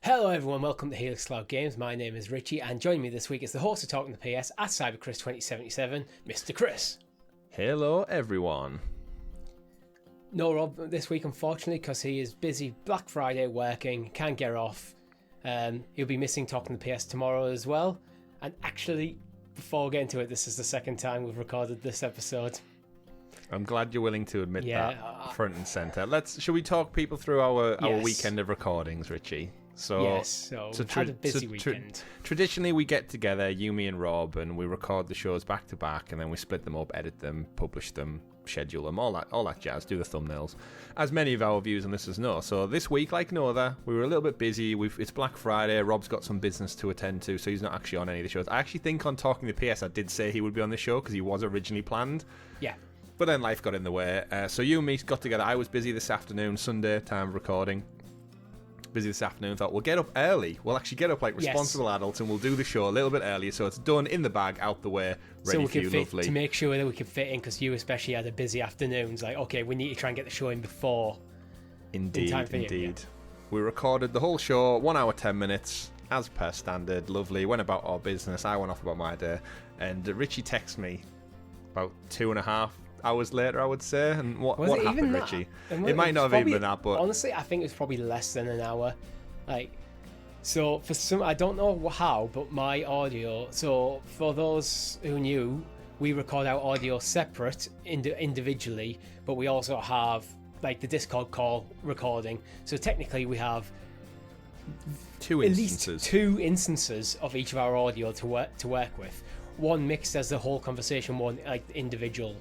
Hello everyone, welcome to Helix Cloud Games. My name is Richie and joining me this week is the host of Talking the PS at CyberChris2077, Mr. Chris. Hello everyone. No Rob this week unfortunately because he is busy Black Friday working, can't get off. He'll be missing Talking the PS tomorrow as well. And actually, before we get into it, this is the second time we've recorded this episode. I'm glad you're willing to admit that front and centre. Shall we talk people through our weekend of recordings, Richie? So had a busy weekend. Traditionally, we get together, you, me, and Rob, and we record the shows back to back, and then we split them up, edit them, publish them, schedule them, all that jazz, do the thumbnails, as many of our viewers and listeners know. So this week, like no other, we were a little bit busy. It's Black Friday. Rob's got some business to attend to, so he's not actually on any of the shows. I actually think on Talking the PS, I did say he would be on the show because he was originally planned. Yeah. But then life got in the way. So you and me got together. I was busy this afternoon, Sunday, time of recording. Busy this afternoon. Thought we'll get up early. We'll actually get up like responsible adults, and we'll do the show a little bit earlier, so it's done, in the bag, out the way, ready for you, lovely. To make sure that we can fit in, because you especially had a busy afternoons. Like, okay, we need to try and get the show in before. Indeed. We recorded the whole show, 1 hour 10 minutes, as per standard. Lovely. Went about our business. I went off about my day, and Richie texted me about 2.5 hours later, I would say. And what happened, Richie? It might not have even been that, but honestly, I think it was probably less than an hour. So for some, I don't know how, but my audio. So for those who knew, we record our audio separate, individually, but we also have like the Discord call recording. So technically, we have at least two instances of each of our audio to work with. One mixed as the whole conversation, one like individual.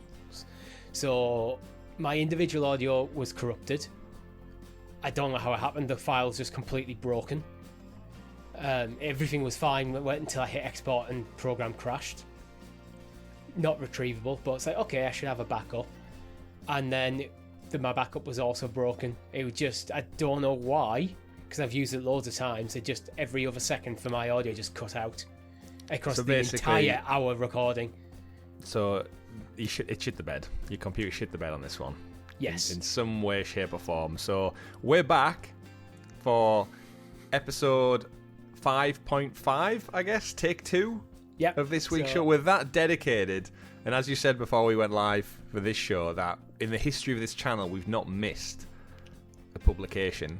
So my individual audio was corrupted. I don't know how it happened. The file's just completely broken. Everything was fine. It went until I hit export and program crashed. Not retrievable, but it's like, okay, I should have a backup. And then my backup was also broken. It was just, I don't know why, because I've used it loads of times. It just, every other second for my audio just cut out across the entire hour recording. So it shit the bed. Your computer shit the bed on this one. Yes. In some way, shape or form. So we're back for episode 5.5, I guess, take 2 of this week's show. We're that dedicated. And as you said before we went live for this show, that in the history of this channel, we've not missed a publication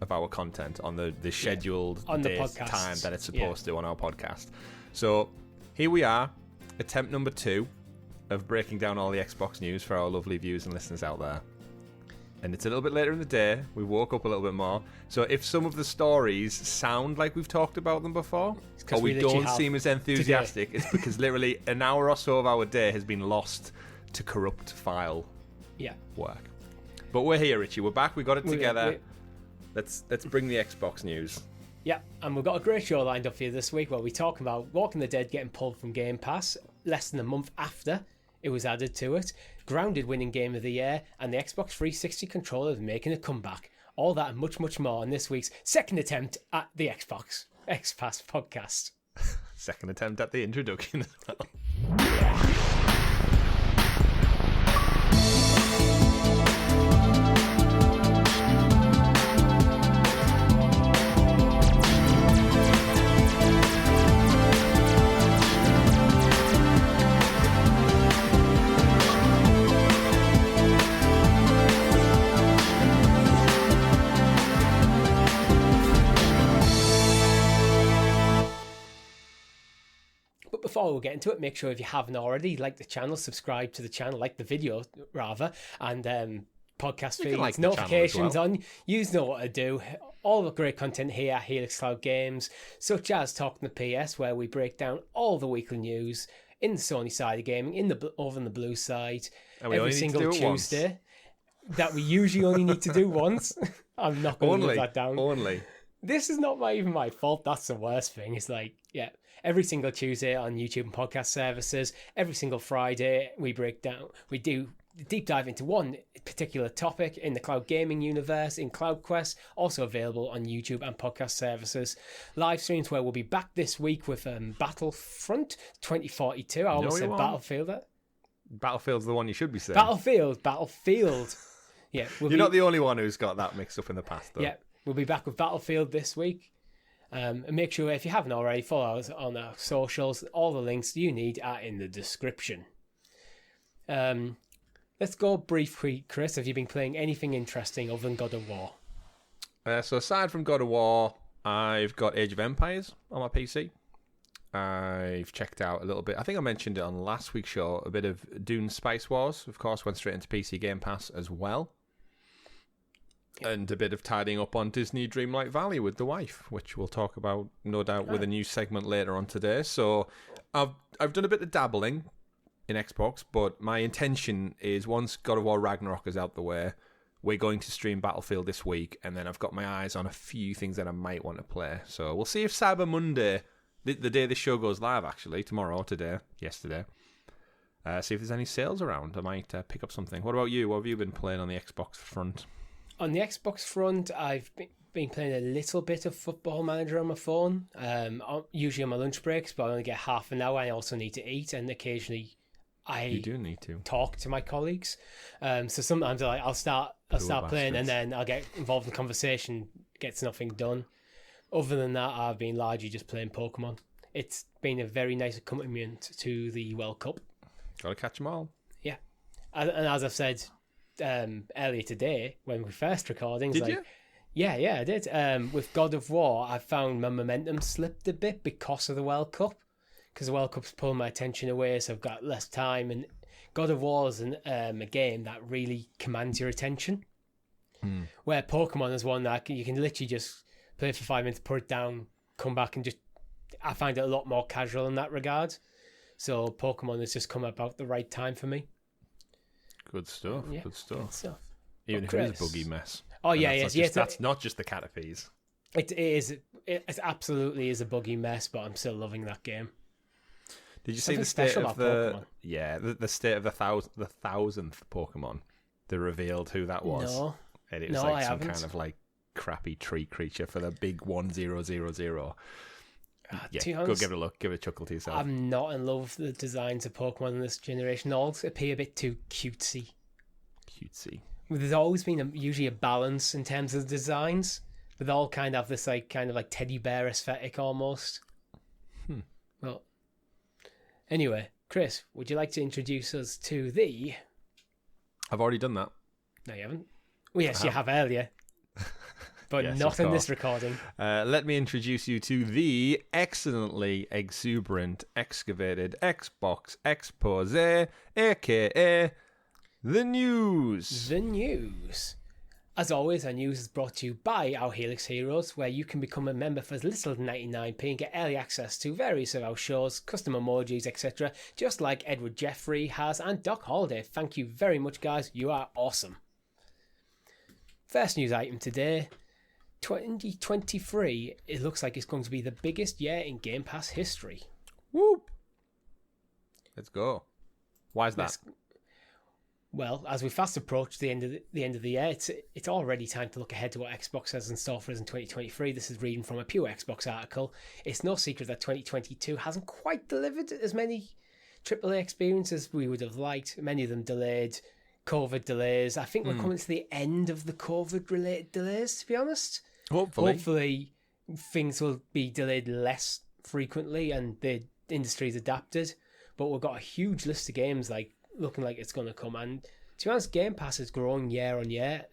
of our content on the scheduled time that it's supposed to on our podcast. So here we are, attempt number 2 of breaking down all the Xbox news for our lovely viewers and listeners out there. And it's a little bit later in the day. We woke up a little bit more. So if some of the stories sound like we've talked about them before, or we don't seem as enthusiastic, it's because literally an hour or so of our day has been lost to corrupt file work. But we're here, Richie. We're back. We got it together. Let's bring the Xbox news. Yeah, and we've got a great show lined up for you this week where we talk about Walking the Dead getting pulled from Game Pass less than a month after it was added to it, Grounded winning Game of the Year, and the Xbox 360 controller making a comeback. All that and much, much more in this week's second attempt at the XPass podcast. Second attempt at the introduction as well. Before we get into it, make sure if you haven't already, like the channel, subscribe to the channel, like the video rather, and podcast feeds, notifications on. You know what to do. All the great content here at Helix Cloud Games, such as Talking the PS, where we break down all the weekly news in the Sony side of gaming, over on the blue side, every single Tuesday. That we usually only need to do once. I'm not going to live that down. This is not even my fault. That's the worst thing. It's like, every single Tuesday on YouTube and podcast services, every single Friday we do deep dive into one particular topic in the cloud gaming universe in CloudQuest, also available on YouTube and podcast services. Live streams where we'll be back this week with Battlefront 2042. I almost said Battlefield there. Battlefield's the one you should be saying. Battlefield. Yeah, You're not the only one who's got that mixed up in the past, though. Yeah. We'll be back with Battlefield this week. And make sure, if you haven't already, follow us on our socials. All the links you need are in the description. Let's go briefly, Chris. Have you been playing anything interesting other than God of War? So aside from God of War, I've got Age of Empires on my PC. I've checked out a little bit. I think I mentioned it on last week's show. A bit of Dune Spice Wars. Of course, went straight into PC Game Pass as well. And a bit of tidying up on Disney Dreamlight Valley with the wife, which we'll talk about, no doubt, with a new segment later on today. So I've done a bit of dabbling in Xbox, but my intention is once God of War Ragnarok is out the way, we're going to stream Battlefield this week, and then I've got my eyes on a few things that I might want to play. So we'll see if Cyber Monday, the day this show goes live, actually, tomorrow, today, yesterday, see if there's any sales around. I might pick up something. What about you? What have you been playing on the Xbox front? On the Xbox front, I've been playing a little bit of Football Manager on my phone, usually on my lunch breaks, but I only get half an hour. I also need to eat, and occasionally you do need to talk to my colleagues. So sometimes I'll start playing, and then I'll get involved in conversation, gets nothing done. Other than that, I've been largely just playing Pokemon. It's been a very nice accompaniment to the World Cup. Gotta catch them all. Yeah, and as I've said earlier today when we first recording. Did you? Yeah, I did. With God of War, I found my momentum slipped a bit because of the World Cup. Because the World Cup's pulling my attention away, so I've got less time. And God of War is a game that really commands your attention. Where Pokemon is one that you can literally just play for 5 minutes, put it down, come back, and I find it a lot more casual in that regard. So Pokemon has just come about the right time for me. Good stuff. Good stuff. Even if it is a buggy mess. Oh yeah, that's not just the Caterpies. It is. It absolutely is a buggy mess, but I'm still loving that game. Did you see the state of the the state of the thousandth Pokemon? They revealed who that was. No, and it was kind of like crappy tree creature for the big 1000. Yeah, go give it a look. Give it a chuckle to yourself. I'm not in love with the designs of Pokemon in this generation. All appear a bit too cutesy. There's always been usually a balance in terms of the designs, but they all kind of have this kind of teddy bear aesthetic almost. Well, anyway, Chris, would you like to introduce us to the... I've already done that. No, you haven't. Well, yes, you have earlier. But yes, not in this recording. Let me introduce you to the excellently exuberant, excavated Xbox expose, aka the news. The news. As always, our news is brought to you by our Helix Heroes, where you can become a member for as little as 99p and get early access to various of our shows, custom emojis, etc., just like Edward Jeffrey has and Doc Holliday. Thank you very much, guys. You are awesome. First news item today. 2023, it looks like it's going to be the biggest year in Game Pass history. Whoop! Let's go. Why is that? Well, as we fast approach the end of the year, it's already time to look ahead to what Xbox has in store for us in 2023. This is reading from a pure Xbox article. It's no secret that 2022 hasn't quite delivered as many AAA experiences we would have liked. Many of them delayed, COVID delays. I think we're coming to the end of the COVID-related delays, to be honest. Hopefully things will be delayed less frequently and the industry's adapted. But we've got a huge list of games looking like it's going to come. And to be honest, Game Pass is growing year on year.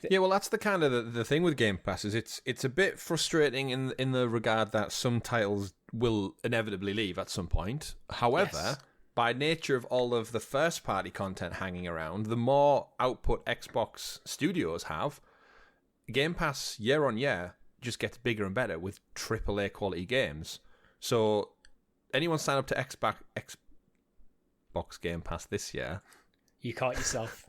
Yeah, well, that's the kind of the thing with Game Pass is it's a bit frustrating in the regard that some titles will inevitably leave at some point. However, by nature of all of the first-party content hanging around, the more output Xbox studios have, Game Pass year on year just gets bigger and better with AAA quality games. So anyone sign up to Xbox Game Pass this year, you caught yourself.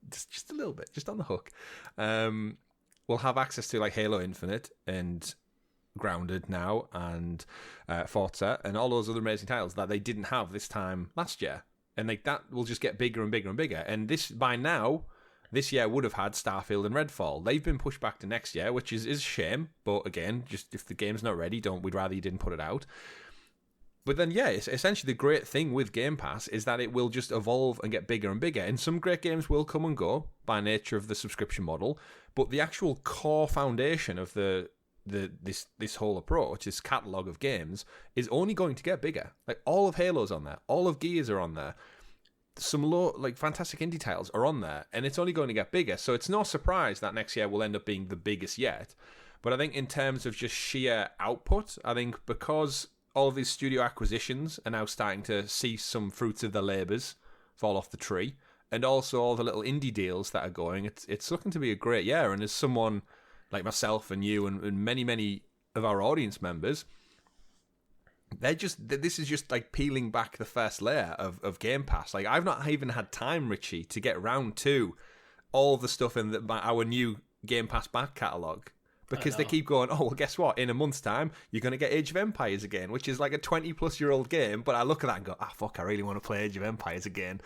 just a little bit, just on the hook. We'll have access to Halo Infinite and Grounded now and Forza and all those other amazing titles that they didn't have this time last year, and that will just get bigger and bigger and bigger. And this year would have had Starfield and Redfall. They've been pushed back to next year, which is a shame. But again, just if the game's not ready, we'd rather you didn't put it out. But then, yeah, it's essentially the great thing with Game Pass is that it will just evolve and get bigger and bigger. And some great games will come and go by nature of the subscription model. But the actual core foundation of this whole approach, this catalogue of games, is only going to get bigger. Like, all of Halo's on there. All of Gears are on there. Some fantastic indie titles are on there. And it's only going to get bigger. So it's no surprise that next year will end up being the biggest yet. But I think in terms of just sheer output, I think because all of these studio acquisitions are now starting to see some fruits of their labours fall off the tree, and also all the little indie deals that are going, it's looking to be a great year. And as someone like myself and you and many, many of our audience members, this is just like peeling back the first layer of Game Pass. Like, I've not even had time, Richie, to get round to all the stuff in our new Game Pass back catalogue. Because they keep going, oh, well, guess what? In a month's time, you're going to get Age of Empires again, which is like a 20-plus-year-old game. But I look at that and go, fuck, I really want to play Age of Empires again,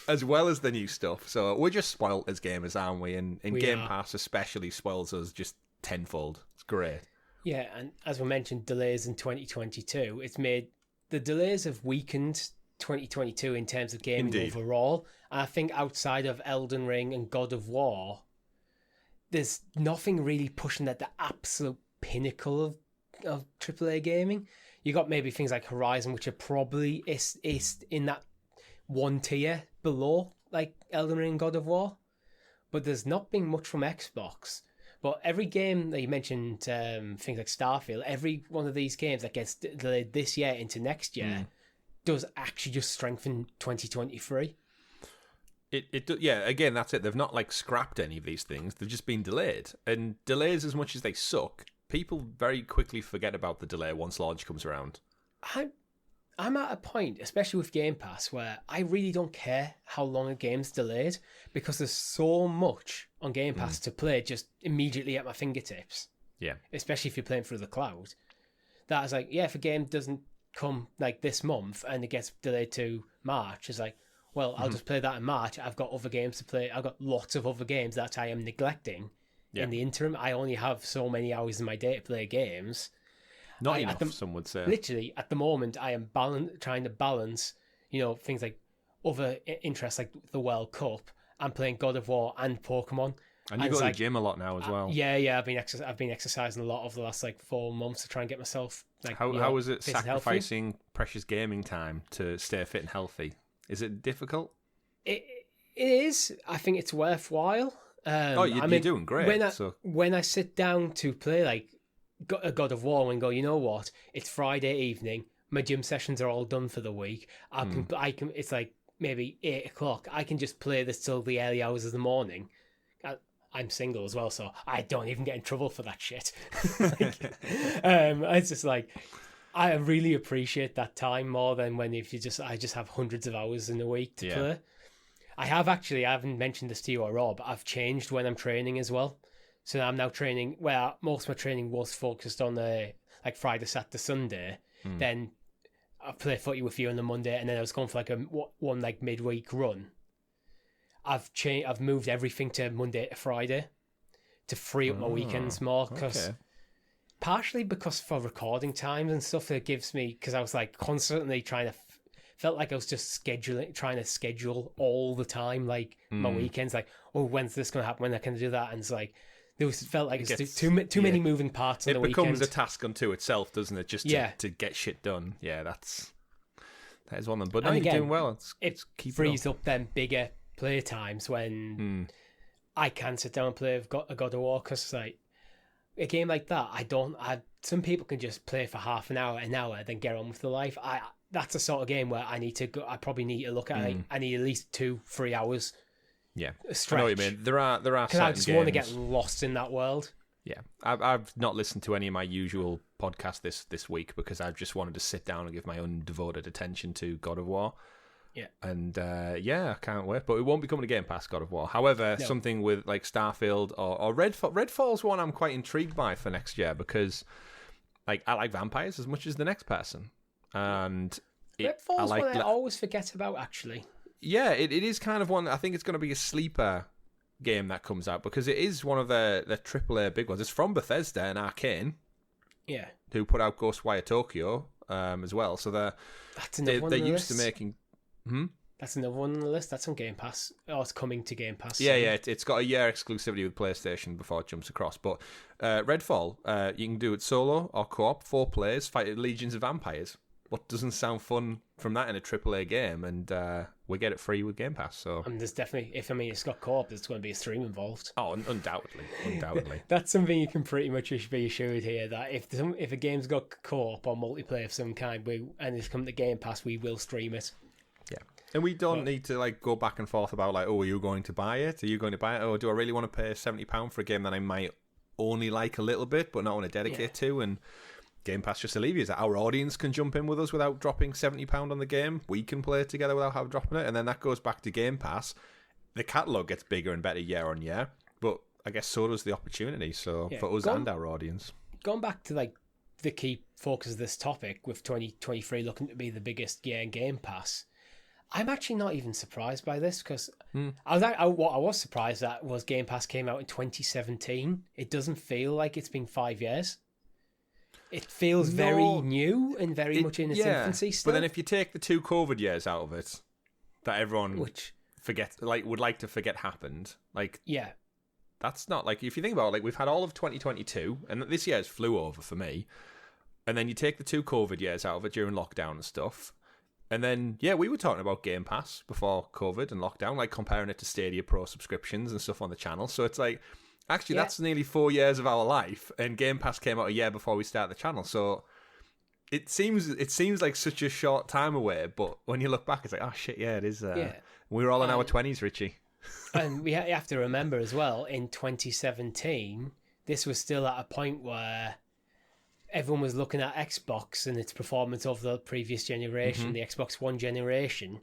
as well as the new stuff. So we're just spoilt as gamers, aren't we? And Game Pass especially spoils us just tenfold. It's great. Yeah, and as we mentioned, delays in 2022. It's made... The delays have weakened 2022 in terms of gaming overall. And I think outside of Elden Ring and God of War, there's nothing really pushing at the absolute pinnacle of AAA gaming. You got maybe things like Horizon, which are probably is in that one tier below, like Elden Ring and God of War. But there's not been much from Xbox. But every game that you mentioned, things like Starfield, every one of these games that gets delayed this year into next year does actually just strengthen 2023. Yeah, again, that's it. They've not scrapped any of these things. They've just been delayed. And delays, as much as they suck, people very quickly forget about the delay once launch comes around. I'm at a point, especially with Game Pass, where I really don't care how long a game's delayed, because there's so much on Game Pass to play just immediately at my fingertips. Yeah. Especially if you're playing through the cloud. That is like, yeah, if a game doesn't come this month and it gets delayed to March, it's like, well, I'll just play that in March. I've got other games to play. I've got lots of other games that I am neglecting in the interim. I only have so many hours in my day to play games. Not enough, some would say. Literally, at the moment, I am trying to balance, things like other interests like the World Cup. I'm playing God of War and Pokemon. And you go to the gym a lot now as well. Yeah. I've been exercising a lot over the last 4 months to try and get myself. How is it sacrificing precious gaming time to stay fit and healthy? Is it difficult? It is. I think it's worthwhile. You're doing great. When I sit down to play a God of War and go, you know what? It's Friday evening. My gym sessions are all done for the week. I can. It's maybe 8:00. I can just play this till the early hours of the morning. I'm single as well, so I don't even get in trouble for that shit. It's just I really appreciate that time more than when I just have hundreds of hours in a week to play. I haven't mentioned this to you or Rob, but I've changed when I'm training as well. So I'm now training where most of my training was focused on Friday, Saturday, Sunday. Then I play footy with you on the Monday, and then I was going for one midweek run. I've moved everything to Monday to Friday to free up my weekends more, partially because for recording times and stuff, it gives me, because I was constantly felt like I was just trying to schedule all the time, my weekends, when's this going to happen, when I can do that, and it's felt like it's too many moving parts on the weekend. It becomes a task unto itself, doesn't it? Just to get shit done. Yeah, that is one of them. But now you're doing well. It frees up them bigger play times when I can sit down and play a God of War, because a game like that, some people can just play for half an hour, then get on with their life. That's the sort of game where I probably need to look at I need at least 2-3 hours. Yeah, stretch. I know what you mean. There are because I just want to get lost in that world. Yeah, I've not listened to any of my usual podcasts this week because I just wanted to sit down and give my undevoted attention to God of War. Yeah, and I can't wait. But it won't be coming to Game Pass, God of War. However, something with Starfield or Redfall. Redfall's one I'm quite intrigued by for next year because I like vampires as much as the next person, and Redfall's one I always forget about actually. Yeah, it is kind of one. I think it's going to be a sleeper game that comes out because it is one of the AAA big ones. It's from Bethesda and Arcane. Yeah. Who put out Ghostwire Tokyo as well. So they're used to making. That's another one on the list. That's on Game Pass. Oh, it's coming to Game Pass. Yeah, it's got a year exclusivity with PlayStation before it jumps across. But Redfall, you can do it solo or co-op, 4 players, fight legions of vampires. What doesn't sound fun from that in a AAA game? And we get it free with Game Pass. So there's definitely, it's got co-op, there's going to be a stream involved. Oh, undoubtedly. That's something you can pretty much be assured here, that if a game's got co-op or multiplayer of some kind, and it's come to Game Pass, we will stream it. Yeah. And we don't need to go back and forth about are you going to buy it? Are you going to buy it? Or do I really want to pay £70 for a game that I might only like a little bit but not want to dedicate to? And Game Pass just alleviates that. Our audience can jump in with us without dropping £70 on the game. We can play it together without dropping it. And then that goes back to Game Pass. The catalogue gets bigger and better year on year. But I guess so does the opportunity. So for us and our audience. Going back to the key focus of this topic, with 2023 looking to be the biggest year in Game Pass, I'm actually not even surprised by this, because what I was surprised at was Game Pass came out in 2017. It doesn't feel like it's been 5 years. It feels very new and very much in its infancy still. But then if you take the 2 COVID years out of it, that everyone would like to forget happened, that's not, if you think about it, we've had all of 2022, and this year's flew over for me, and then you take the 2 COVID years out of it during lockdown and stuff. And then, we were talking about Game Pass before COVID and lockdown, comparing it to Stadia Pro subscriptions and stuff on the channel. So it's actually, that's nearly 4 years of our life, and Game Pass came out a year before we started the channel. So it seems like such a short time away, but when you look back, it's oh shit, it is. We were all in our 20s, Richie. And we have to remember as well, in 2017, this was still at a point where everyone was looking at Xbox and its performance of the previous generation, the Xbox One generation,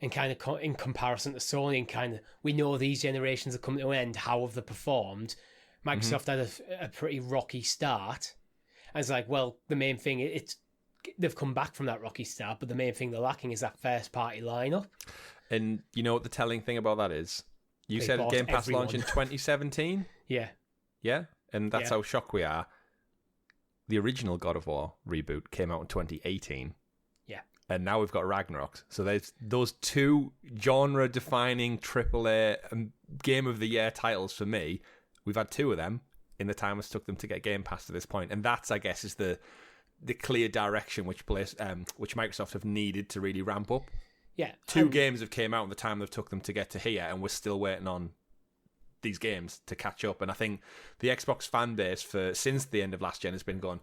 and kind of in comparison to Sony, and kind of, we know these generations are coming to an end, how have they performed? Microsoft had a pretty rocky start. And it's the main thing, they've come back from that rocky start, but the main thing they're lacking is that first party lineup. And you know what the telling thing about that is? You said Game Pass launched in 2017? Yeah. Yeah? And that's how shocked we are. The original God of War reboot came out in 2018. Yeah. And now we've got Ragnarok. So there's those 2 genre-defining AAA Game of the Year titles for me. We've had 2 of them in the time it took them to get Game Pass to this point. And that's, I guess, is the clear direction which Microsoft have needed to really ramp up. Yeah. 2 games have came out in the time they've took them to get to here, and we're still waiting on these games to catch up. And I think the Xbox fan base since the end of last gen has been going,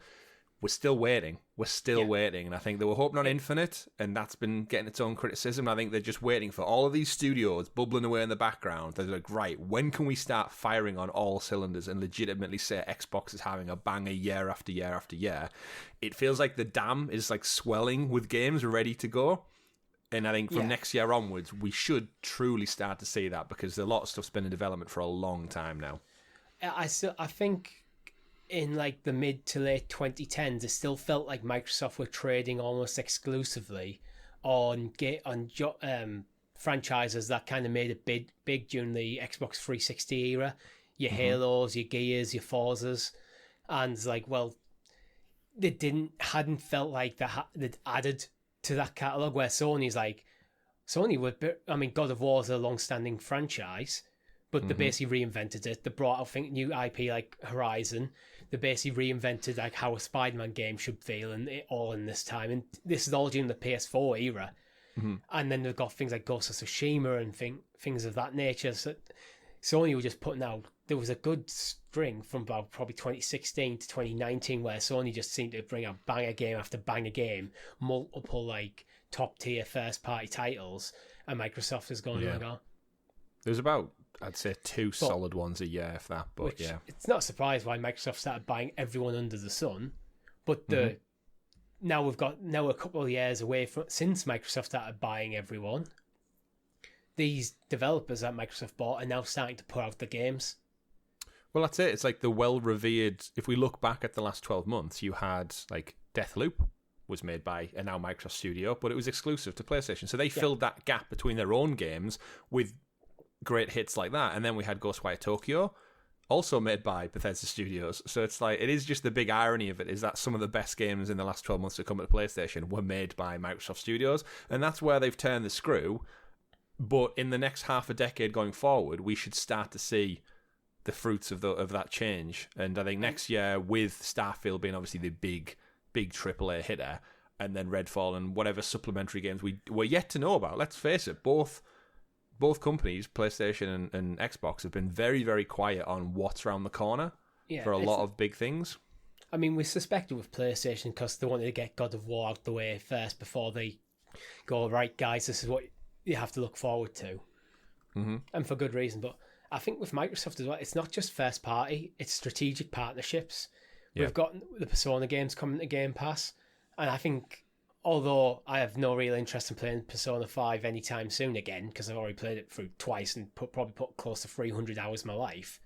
we're still waiting, and I think they were hoping on Infinite, and that's been getting its own criticism. I think they're just waiting for all of these studios bubbling away in the background. They're right, when can we start firing on all cylinders and legitimately say Xbox is having a banger year after year after year? It feels like the dam is swelling with games ready to go. And I think from next year onwards, we should truly start to see that, because a lot of stuff's been in development for a long time now. I think in the mid to late 2010s, it still felt like Microsoft were trading almost exclusively on franchises that kind of made it big during the Xbox 360 era. Your Halos, your Gears, your Forzas, and they hadn't felt like they'd added to that catalogue, where Sony's God of War is a long-standing franchise, but they basically reinvented it. They brought out new IP like Horizon. They basically reinvented how a Spider-Man game should feel, and all in this time. And this is all during the PS4 era. And then they've got things like Ghost of Tsushima and things of that nature. So Sony were just putting out, there was a good string from about probably 2016 to 2019 where Sony just seemed to bring out banger game after banger game, multiple top tier first party titles, and Microsoft is going There's about, I'd say, 2 solid ones a year, if that. But it's not a surprise why Microsoft started buying everyone under the sun. But now we're a couple of years away since Microsoft started buying everyone. These developers that Microsoft bought are now starting to put out the games. Well, that's it. It's the well-revered... If we look back at the last 12 months, you had, Deathloop was made by a now Microsoft studio, but it was exclusive to PlayStation. So they filled that gap between their own games with great hits like that. And then we had Ghostwire Tokyo, also made by Bethesda Studios. So it's like, it is just the big irony of it is that some of the best games in the last 12 months to come to PlayStation were made by Microsoft Studios, and that's where they've turned the screw. But in the next half a decade going forward, we should start to see the fruits of that change. And I think next year, with Starfield being obviously the big AAA hitter, and then Redfall and whatever supplementary games we're yet to know about. Let's face it, both companies, PlayStation and Xbox, have been very, very quiet on what's around the corner for a lot of big things. I mean, we suspected with PlayStation because they wanted to get God of War out the way first before they go, right, guys, this is what you have to look forward to. Mm-hmm. And for good reason. But I think with Microsoft as well, it's not just first party, it's strategic partnerships. Yeah. We've got the Persona games coming to Game Pass. And I think, although I have no real interest in playing Persona 5 anytime soon again, because I've already played it through twice and probably put close to 300 hours of my life.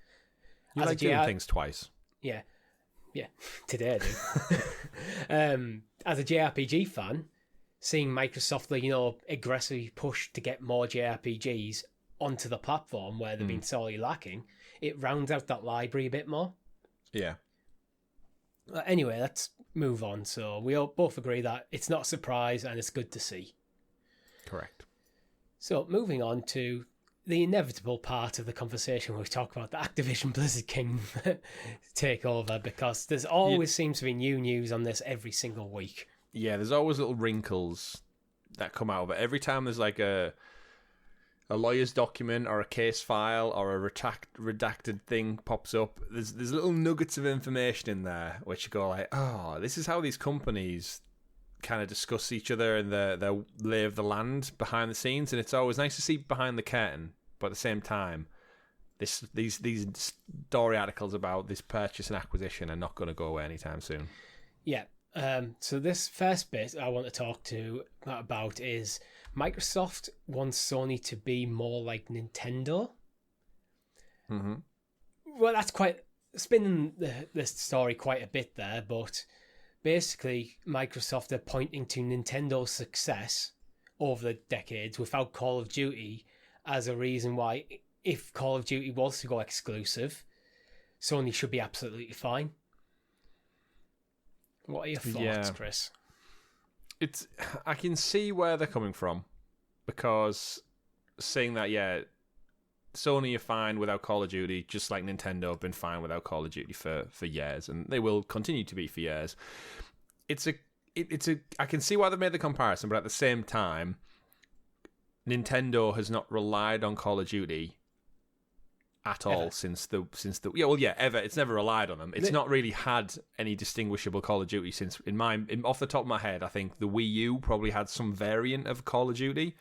You like doing things twice. Yeah. Today I do. As a JRPG fan, seeing Microsoft, aggressively push to get more JRPGs onto the platform where they've been sorely lacking, it rounds out that library a bit more. Yeah. Anyway, let's move on. So we all both agree that it's not a surprise and it's good to see. Correct. So moving on to the inevitable part of the conversation where we talk about the Activision Blizzard King takeover, because there's always seems to be new news on this every single week. Yeah, there's always little wrinkles that come out of it. Every time there's like a lawyer's document or a case file or a redacted thing pops up, there's little nuggets of information in there which you go like, oh, this is how these companies kind of discuss each other and their lay of the land behind the scenes. And it's always nice to see behind the curtain, but at the same time, these story articles about this purchase and acquisition are not going to go away anytime soon. Yeah. So this first bit I want to talk about is Microsoft wants Sony to be more like Nintendo. Mm-hmm. Well, that's quite spinning this story quite a bit there, but basically Microsoft are pointing to Nintendo's success over the decades without Call of Duty as a reason why, if Call of Duty was to go exclusive, Sony should be absolutely fine. What are your thoughts, Chris? I can see where they're coming from, because saying that, Sony are fine without Call of Duty, just like Nintendo have been fine without Call of Duty for years, and they will continue to be for years. I can see why they've made the comparison, but at the same time, Nintendo has not relied on Call of Duty at all ever. since the ever. It's never relied on them. It's not really had any distinguishable Call of Duty since, off the top of my head, I think the Wii U probably had some variant of Call of Duty,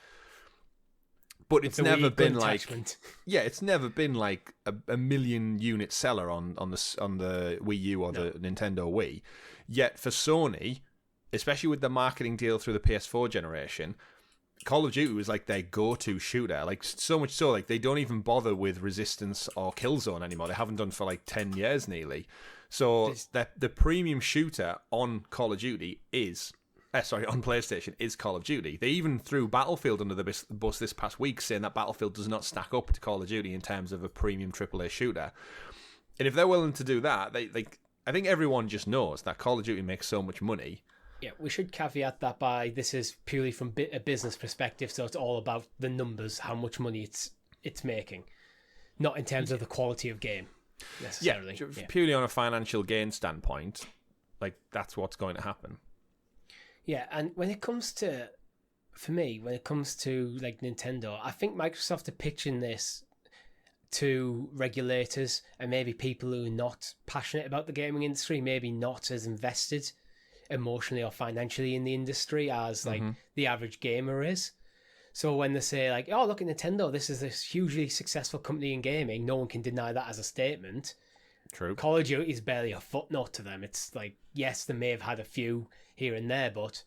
but it's never been like attachment. It's never been like a million unit seller on the Wii U or the Nintendo Wii. Yet for Sony, especially with the marketing deal through the PS4 generation, Call of Duty was like their go-to shooter, like so much so like they don't even bother with Resistance or Killzone anymore. They haven't done for like 10 years nearly. So the premium shooter on Call of Duty on PlayStation is Call of Duty. They even threw Battlefield under the bus this past week, saying that Battlefield does not stack up to Call of Duty in terms of a premium AAA shooter. And if they're willing to do that, I think everyone just knows that Call of Duty makes so much money. Yeah, we should caveat that by this is purely from a business perspective, so it's all about the numbers, how much money it's making, not in terms of the quality of game necessarily. Yeah, purely on a financial gain standpoint, like that's what's going to happen. Yeah, and when it comes to like Nintendo, I think Microsoft are pitching this to regulators and maybe people who are not passionate about the gaming industry, maybe not as invested emotionally or financially in the industry as like the average gamer is. So when they say like, oh, look at Nintendo, this is this hugely successful company in gaming, no one can deny that as a statement. True. Call of Duty is barely a footnote to them. It's like, yes, they may have had a few here and there, but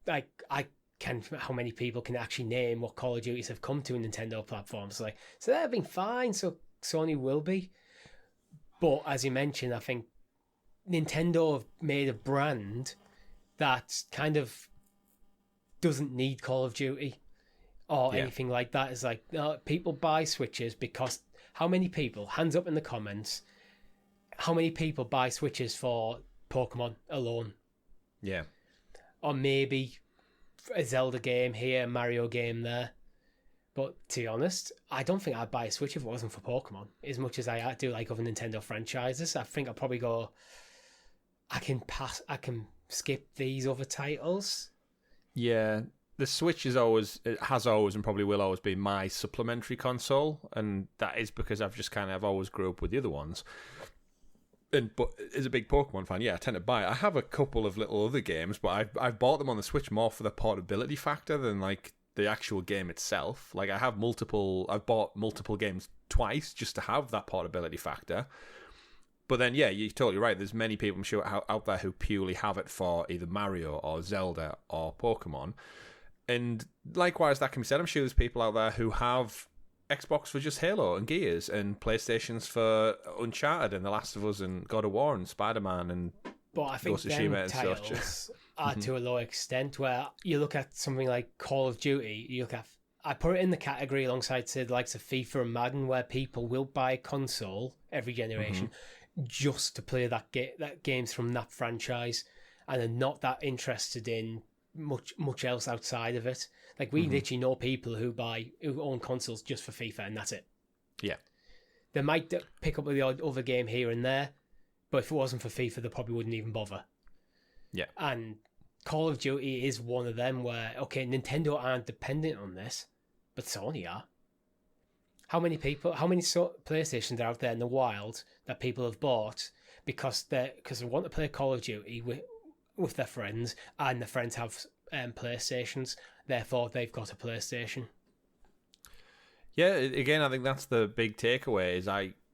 like how many people can actually name what Call of Duties have come to in Nintendo platforms? So they've been fine, so Sony will be. But as you mentioned, I think Nintendo have made a brand that kind of doesn't need Call of Duty or anything like that. It's like people buy Switches because How many people, hands up in the comments, how many people buy Switches for Pokemon alone? Yeah. Or maybe a Zelda game here, a Mario game there. But to be honest, I don't think I'd buy a Switch if it wasn't for Pokemon. As much as I do like other Nintendo franchises, I think I'd probably go, I can skip these other titles. Yeah. The Switch has always and probably will always be my supplementary console, and that is because I've always grew up with the other ones. But as a big Pokemon fan, yeah, I tend to buy it. I have a couple of little other games, but I've bought them on the Switch more for the portability factor than like the actual game itself. Like I've bought multiple games twice just to have that portability factor. But then, yeah, you're totally right. There's many people, I'm sure, out there who purely have it for either Mario or Zelda or Pokemon. And likewise, that can be said. I'm sure there's people out there who have Xbox for just Halo and Gears, and PlayStations for Uncharted and The Last of Us and God of War and Spider-Man and but I think them titles are to a low extent, where you look at something like Call of Duty, I put it in the category alongside, say, the likes of FIFA and Madden, where people will buy a console every generation just to play that games from that franchise, and are not that interested in much else outside of it. Like we literally know people who own consoles just for FIFA, and that's it. Yeah, they might pick up the odd other game here and there, but if it wasn't for FIFA, they probably wouldn't even bother. Yeah, and Call of Duty is one of them where, okay, Nintendo aren't dependent on this, but Sony are. How many PlayStations are out there in the wild that people have bought because they want to play Call of Duty with their friends, and their friends have PlayStations, therefore they've got a PlayStation. Yeah, again, I think that's the big takeaway. Is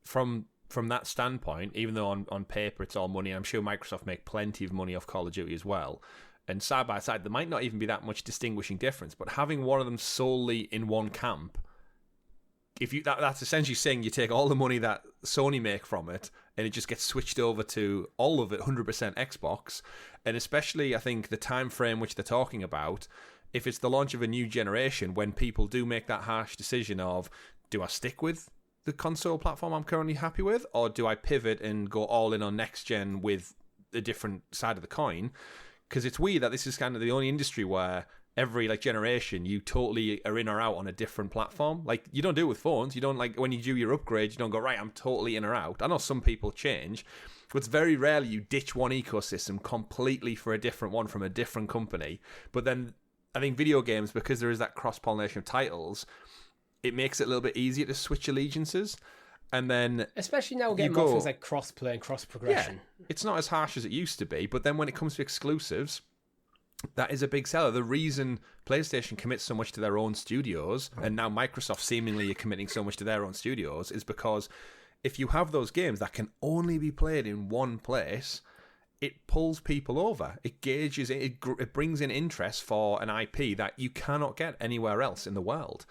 from that standpoint, even though on paper it's all money, I'm sure Microsoft make plenty of money off Call of Duty as well. And side by side, there might not even be that much distinguishing difference. But having one of them solely in one camp, that's essentially saying you take all the money that Sony make from it, and it just gets switched over to all of it 100% Xbox. And especially, I think, the time frame which they're talking about, if it's the launch of a new generation, when people do make that harsh decision of, do I stick with the console platform I'm currently happy with, or do I pivot and go all in on next gen with a different side of the coin? Because it's weird that this is kind of the only industry where every generation you totally are in or out on a different platform. Like, you don't do it with phones. You don't, like, when you do your upgrade, you don't go, right, I'm totally in or out. I know some people change, but it's very rarely you ditch one ecosystem completely for a different one from a different company. But then I think video games, because there is that cross-pollination of titles, it makes it a little bit easier to switch allegiances. And then, especially now we're getting more things like cross-play and cross-progression. Yeah, it's not as harsh as it used to be. But then when it comes to exclusives, that is a big seller. The reason PlayStation commits so much to their own studios, and now Microsoft seemingly are committing so much to their own studios, is because if you have those games that can only be played in one place, it pulls people over. It gauges it. It brings in interest for an IP that you cannot get anywhere else in the world.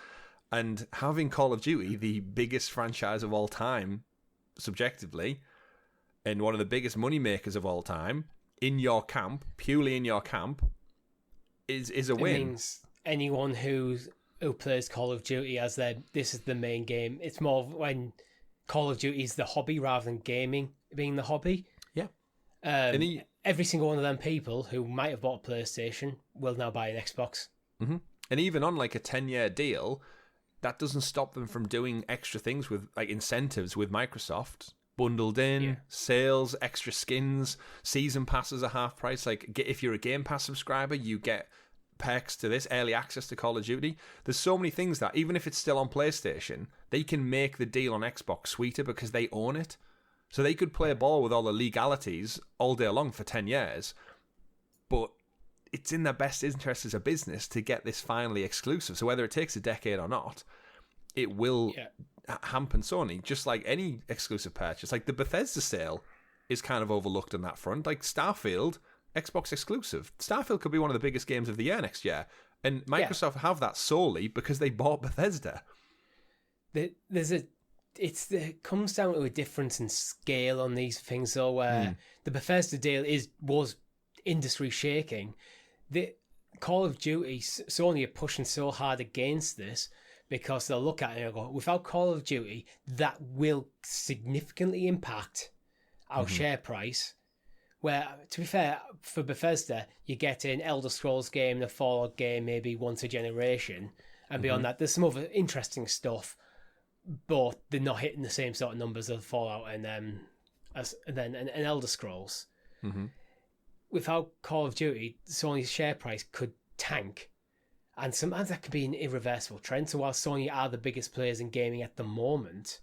And having Call of Duty, the biggest franchise of all time, subjectively, and one of the biggest money makers of all time, in your camp, purely in your camp, is a win. It means anyone who plays Call of Duty as this is the main game. It's more when Call of Duty is the hobby rather than gaming being the hobby. Yeah. Every single one of them people who might have bought a PlayStation will now buy an Xbox. Mm-hmm. And even on like a 10-year deal, that doesn't stop them from doing extra things with like incentives with Microsoft. Bundled in, sales, extra skins, season passes are half price. Like, if you're a Game Pass subscriber, you get perks to this, early access to Call of Duty. There's so many things that, even if it's still on PlayStation, they can make the deal on Xbox sweeter because they own it. So they could play ball with all the legalities all day long for 10 years, but it's in their best interest as a business to get this finally exclusive. So whether it takes a decade or not, it will hamper Sony, just like any exclusive purchase. Like the Bethesda sale is kind of overlooked on that front. Like Starfield, Xbox exclusive. Starfield could be one of the biggest games of the year next year. And Microsoft have that solely because they bought Bethesda. It comes down to a difference in scale on these things, though, where the Bethesda deal was industry shaking. The Call of Duty, Sony are pushing so hard against this because they'll look at it and go, without Call of Duty, that will significantly impact our share price. Where, to be fair, for Bethesda, you get an Elder Scrolls game, a Fallout game, maybe once a generation. And beyond that, there's some other interesting stuff, but they're not hitting the same sort of numbers as Fallout and then an Elder Scrolls. Without Call of Duty, Sony's share price could tank. And sometimes that could be an irreversible trend. So while Sony are the biggest players in gaming at the moment,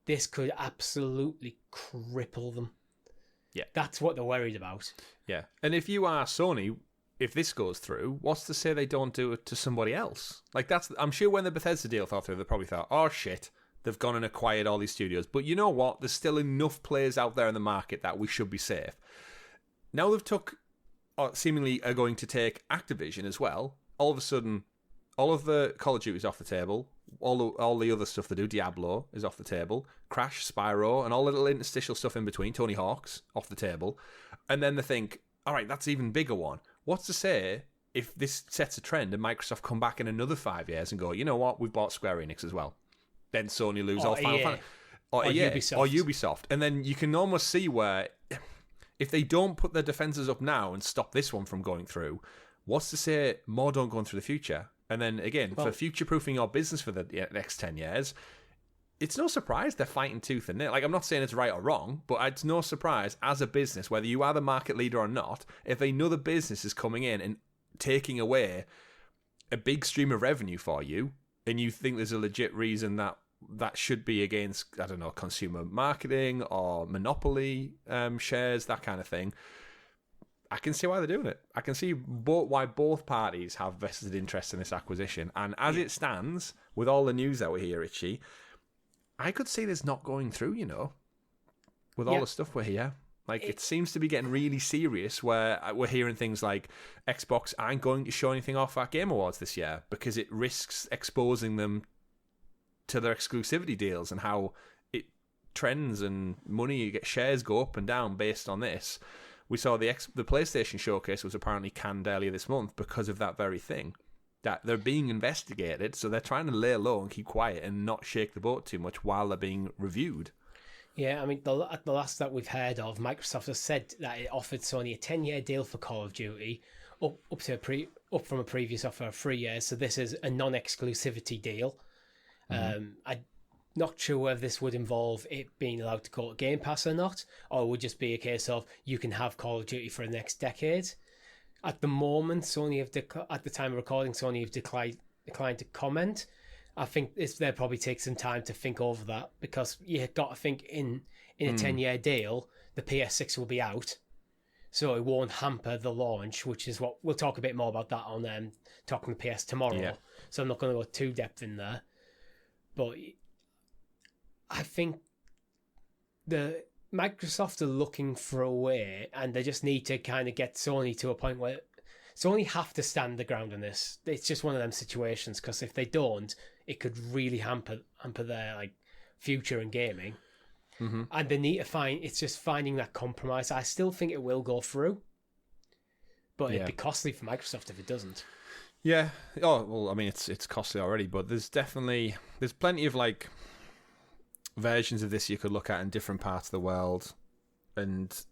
this could absolutely cripple them. Yeah. That's what they're worried about. Yeah. And if you are Sony, if this goes through, what's to say they don't do it to somebody else? Like, I'm sure when the Bethesda deal fell through, they probably thought, oh shit, they've gone and acquired all these studios. But you know what? There's still enough players out there in the market that we should be safe. Now they've seemingly are going to take Activision as well. All of a sudden, all of the Call of Duty is off the table. All the other stuff they do, Diablo, is off the table. Crash, Spyro, and all the little interstitial stuff in between, Tony Hawk's, off the table. And then they think, all right, that's an even bigger one. What's to say if this sets a trend and Microsoft come back in another 5 years and go, you know what, we've bought Square Enix as well. Then Sony lose all Final Fantasy. Or Ubisoft. And then you can almost see where, if they don't put their defences up now and stop this one from going through, what's to say more don't go into the future? And then again, for future-proofing your business for the next 10 years, it's no surprise they're fighting tooth and nail. Like, I'm not saying it's right or wrong, but it's no surprise as a business, whether you are the market leader or not, if another business is coming in and taking away a big stream of revenue for you, and you think there's a legit reason that should be against, I don't know, consumer marketing or monopoly shares, that kind of thing, I can see why they're doing it. I can see why both parties have vested interest in this acquisition. And as it stands, with all the news that we hear, Richie, I could see this not going through, with all the stuff we're here. Like, it seems to be getting really serious, where we're hearing things like Xbox aren't going to show anything off at Game Awards this year because it risks exposing them to their exclusivity deals and how it trends and money, shares go up and down based on this. We saw the PlayStation showcase was apparently canned earlier this month because of that very thing. That they're being investigated, so they're trying to lay low and keep quiet and not shake the boat too much while they're being reviewed. Yeah, I mean, at the last that we've heard of, Microsoft has said that it offered Sony a 10-year deal for Call of Duty, up from a previous offer of 3 years. So this is a non-exclusivity deal. I'm not sure whether this would involve it being allowed to go to Game Pass or not, or it would just be a case of you can have Call of Duty for the next decade. At the moment, at the time of recording, Sony have declined to comment. I think they'll probably take some time to think over that, because you got to think in a 10-year deal, the PS6 will be out, so it won't hamper the launch, which is what we'll talk a bit more about that on Talking the PS tomorrow. Yeah. So I'm not going to go too depth in there, but I think the Microsoft are looking for a way, and they just need to kind of get Sony to a point where Sony have to stand the ground on this. It's just one of them situations, because if they don't, it could really hamper their future in gaming. And they need to it's just finding that compromise. I still think it will go through, but it'd be costly for Microsoft if it doesn't. Yeah. Oh well, I mean it's costly already, but there's plenty of versions of this you could look at in different parts of the world, and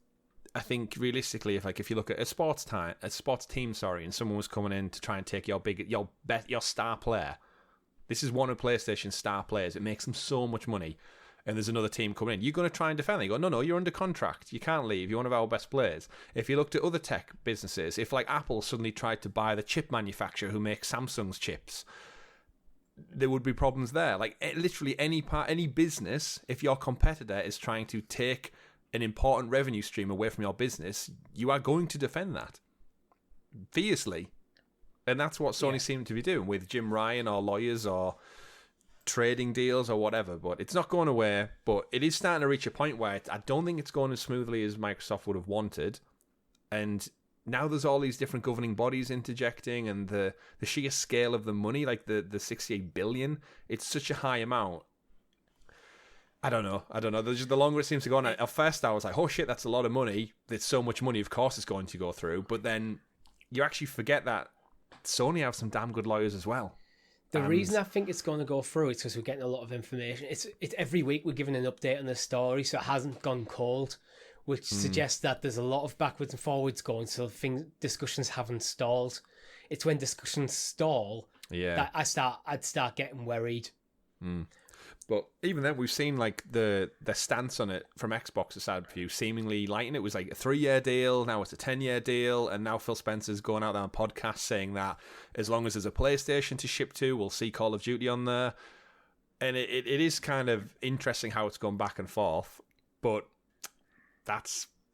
I think realistically, if you look at a sports team, and someone was coming in to try and take your star player, this is one of PlayStation's star players. It makes them so much money, and there's another team coming in. You're going to try and defend them. You go, no, you're under contract. You can't leave. You're one of our best players. If you looked at other tech businesses, if Apple suddenly tried to buy the chip manufacturer who makes Samsung's chips, there would be problems there. Literally any business, if your competitor is trying to take an important revenue stream away from your business, you are going to defend that fiercely. And that's what Sony seemed to be doing with Jim Ryan or lawyers or trading deals or whatever. But it's not going away, but it is starting to reach a point where I don't think it's going as smoothly as Microsoft would have wanted. And now there's all these different governing bodies interjecting, and the sheer scale of the money, the 68 billion, it's such a high amount. I don't know. The longer it seems to go on, at first I was like, oh shit, that's a lot of money. There's so much money, of course it's going to go through. But then you actually forget that Sony have some damn good lawyers as well. The reason I think it's going to go through is because we're getting a lot of information. It's every week we're giving an update on the story, so it hasn't gone cold, which suggests that there's a lot of backwards and forwards going, so discussions haven't stalled. It's when discussions stall that I'd start getting worried. But even then, we've seen like the stance on it from Xbox's side of view seemingly lighten. It was like a 3-year deal, now it's a 10-year deal, and now Phil Spencer's going out there on podcasts saying that as long as there's a PlayStation to ship to, we'll see Call of Duty on there. And it is kind of interesting how it's gone back and forth, but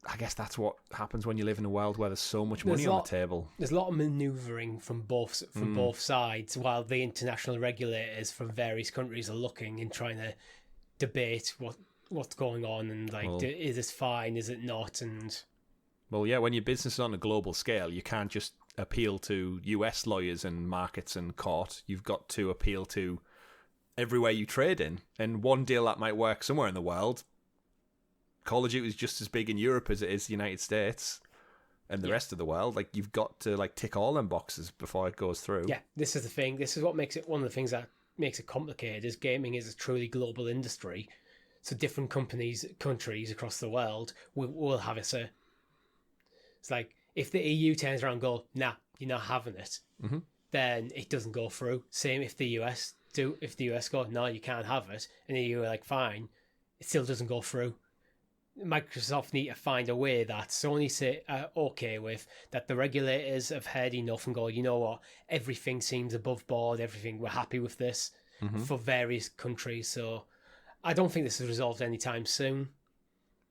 I guess that's what happens when you live in a world where there's so much money on the table. There's a lot of manoeuvring from both sides, while the international regulators from various countries are looking and trying to debate what's going on and is this fine, is it not? And when your business is on a global scale, you can't just appeal to US lawyers and markets and court. You've got to appeal to everywhere you trade in, and one deal that might work somewhere in the world, Call of Duty is just as big in Europe as it is the United States and the rest of the world. Like, you've got to tick all them boxes before it goes through. Yeah, this is the thing. This is what makes it one of the things that makes it complicated. Is gaming is a truly global industry, so different countries across the world will have it. It's like if the EU turns around and go, nah, you're not having it, then it doesn't go through. Same if the US do. If the US go, no, you can't have it, and the EU are like, fine, it still doesn't go through. Microsoft need to find a way that Sony say okay with, that the regulators have heard enough and go, you know what, everything seems above board, we're happy with this for various countries. So I don't think this is resolved anytime soon.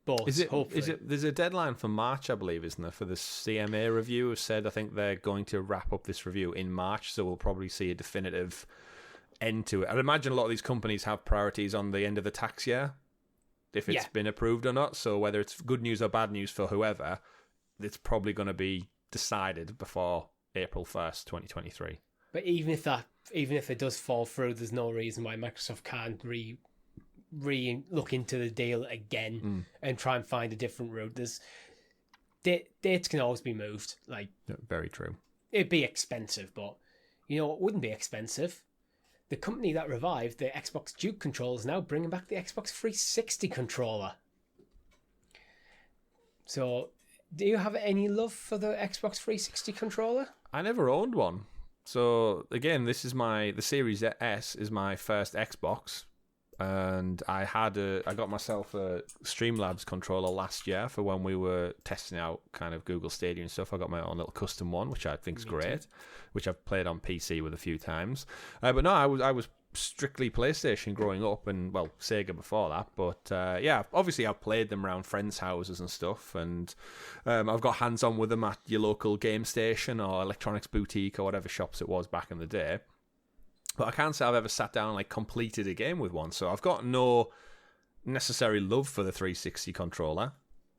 But hopefully, there's a deadline for March, I believe, isn't there, for the CMA review? Have said I think they're going to wrap up this review in March, so we'll probably see a definitive end to it. I'd imagine a lot of these companies have priorities on the end of the tax year, if it's been approved or not. So whether it's good news or bad news for whoever, it's probably going to be decided before April 1st, 2023. But even if it does fall through, there's no reason why Microsoft can't look into the deal again and try and find a different route. Dates can always be moved. Very true. It'd be expensive, but you know what wouldn't be expensive? The company that revived the Xbox Duke controller is now bringing back the Xbox 360 controller. So, do you have any love for the Xbox 360 controller? I never owned one. So, again, the Series S is my first Xbox. And I got myself a Streamlabs controller last year for when we were testing out kind of Google Stadia and stuff. I got my own little custom one, which I think is great, which I've played on PC with a few times. But no, I was strictly PlayStation growing up, and well, Sega before that. But obviously I've played them around friends' houses and stuff, and I've got hands on with them at your local game station or electronics boutique or whatever shops it was back in the day. But I can't say I've ever sat down and completed a game with one. So I've got no necessary love for the 360 controller.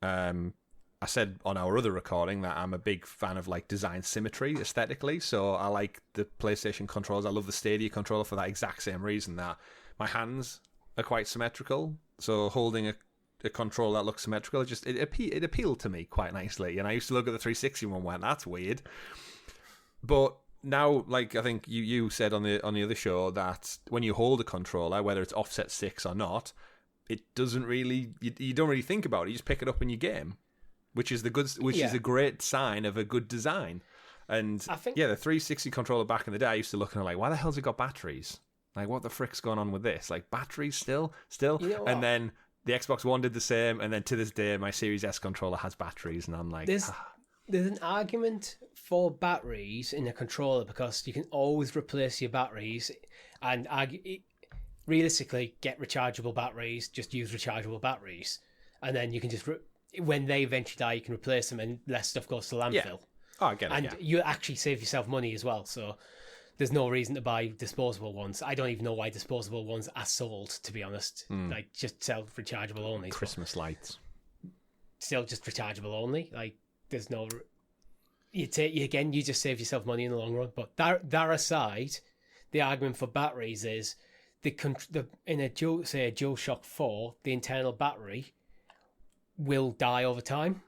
I said on our other recording that I'm a big fan of design symmetry aesthetically. So I like the PlayStation controllers. I love the Stadia controller for that exact same reason, that my hands are quite symmetrical. So holding a controller that looks symmetrical, it appealed to me quite nicely. And I used to look at the 360 one and went, that's weird. But now, I think you said on the other show that when you hold a controller, whether it's offset 6 or not, it doesn't really you don't really think about it. You just pick it up in your game, which is is a great sign of a good design. And I think, the 360 controller back in the day, I used to look and I'm why the hell's it got batteries? What the frick's going on with this? Batteries still. You know, and then the Xbox One did the same, and then to this day, my Series S controller has batteries, and I'm like, There's an argument for batteries in a controller because you can always replace your batteries and realistically get rechargeable batteries, just use rechargeable batteries. And then you can just, when they eventually die, you can replace them and less stuff goes to landfill. Yeah. Oh, I get it. And you actually save yourself money as well. So there's no reason to buy disposable ones. I don't even know why disposable ones are sold, to be honest. Just sell rechargeable only. Christmas lights. Still just rechargeable only. There's no... You just save yourself money in the long run. But that aside, the argument for batteries is in a DualShock 4, the internal battery will die over time.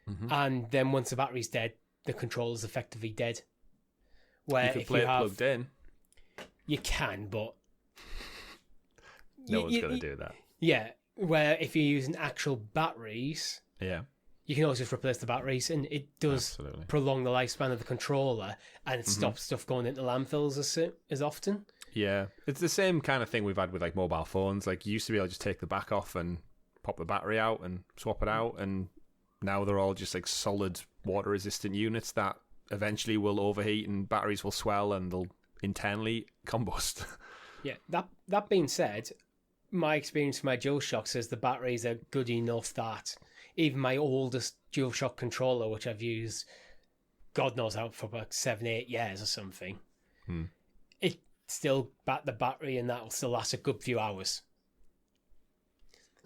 Mm-hmm. And then once the battery's dead, the controller's effectively dead. Where you could play it plugged in. You can, but no one's going to do that. Yeah, where if you're using actual batteries, you can always just replace the batteries, and it does prolong the lifespan of the controller, and it stops stuff going into landfills as often. Yeah, it's the same kind of thing we've had with like mobile phones. Like you used to be able to just take the back off and pop the battery out and swap it out, and now they're all just like solid water-resistant units that eventually will overheat and batteries will swell and they'll internally combust. Yeah, that being said, my experience with my DualShock says the batteries are good enough that even my oldest DualShock controller, which I've used, God knows how, for about 7-8 years or something, it still the battery and that will still last a good few hours.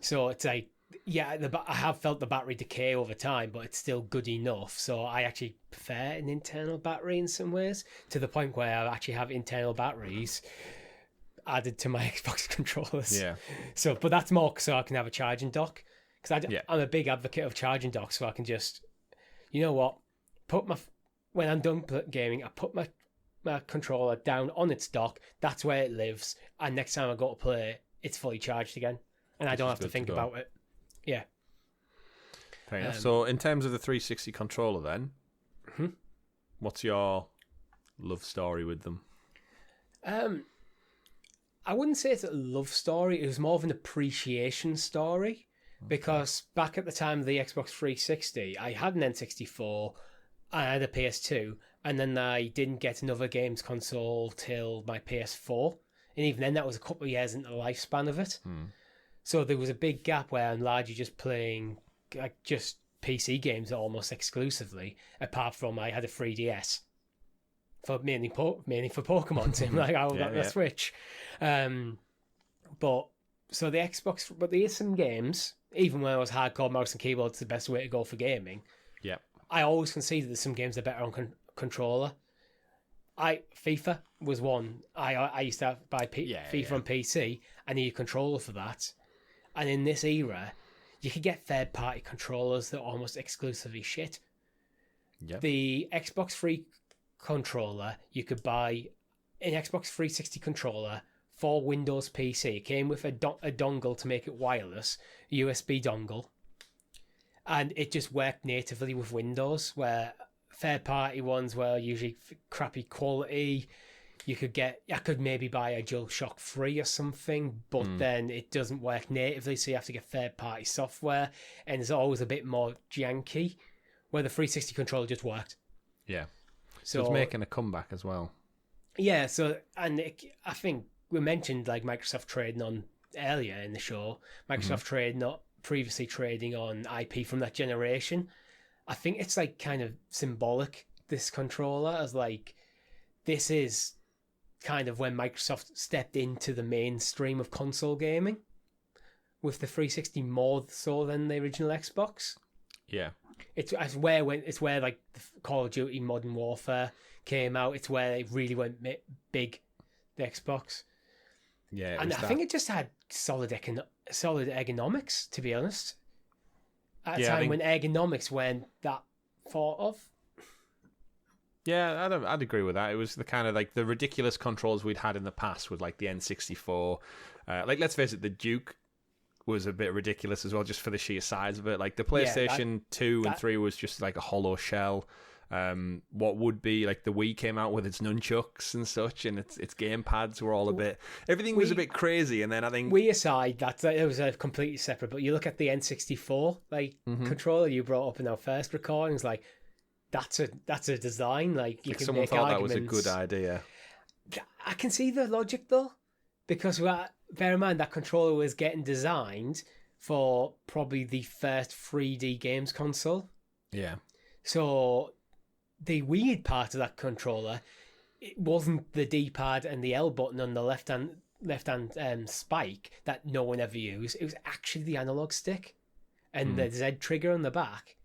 So it's like, yeah, I have felt the battery decay over time, but it's still good enough. So I actually prefer an internal battery in some ways, to the point where I actually have internal batteries added to my Xbox controllers. Yeah. So, but that's more so I can have a charging dock. Because I'm a big advocate of charging docks, so I can just, you know what, when I'm done gaming, I put my controller down on its dock. That's where it lives, and next time I go to play, it's fully charged again, and I don't have to think about it. Yeah. Fair enough. So, in terms of the 360 controller, then, what's your love story with them? I wouldn't say it's a love story. It was more of an appreciation story. Because back at the time of the Xbox 360, I had an N64, I had a PS2, and then I didn't get another games console till my PS4. And even then, that was a couple of years into the lifespan of it. So there was a big gap where I'm largely just playing like just PC games almost exclusively, apart from I had a 3DS. Mainly for Pokemon, Tim, like I got the Switch. So the Xbox, but there is some games, even when I was hardcore mouse and keyboard, it's the best way to go for gaming. Yeah. I always conceded that some games are better on controller. FIFA was one. I used to buy FIFA on PC. I need a controller for that. And in this era, you could get third-party controllers that are almost exclusively shit. Yep. The Xbox 3 controller, you could buy an Xbox 360 controller for Windows PC. It came with a dongle to make it wireless, a USB dongle, and it just worked natively with Windows, where third-party ones were usually crappy quality. I could maybe buy a DualShock 3 or something, but then it doesn't work natively, so you have to get third-party software, and it's always a bit more janky, where the 360 controller just worked. Yeah. So it's making a comeback as well. Yeah, I think we mentioned like Microsoft trading on earlier in the show. Microsoft previously trading on IP from that generation. I think it's like kind of symbolic, this controller, as like this is kind of when Microsoft stepped into the mainstream of console gaming with the 360 more so than the original Xbox. Yeah. It's where like the Call of Duty Modern Warfare came out. It's where it really went big, the Xbox. Yeah, and I think it just had solid ergonomics, to be honest. At a time when ergonomics weren't that thought of. Yeah, I'd agree with that. It was the kind of like the ridiculous controls we'd had in the past with like the N64. Like, let's face it, the Duke was a bit ridiculous as well, just for the sheer size of it. Like the PlayStation 2 and 3 was just like a hollow shell. What would be like the Wii came out with its nunchucks and such, and its game pads were all everything was a bit crazy. And then I think Wii aside, that it was a completely separate. But you look at the N64 controller you brought up in our first recordings, like that's a design. Like you can someone make thought arguments. That was a good idea. I can see the logic though, because bear in mind that controller was getting designed for probably the first 3D games console. Yeah. So the weird part of that controller, it wasn't the D-pad and the L button on the left hand spike that no one ever used. It was actually the analog stick and the Z trigger on the back.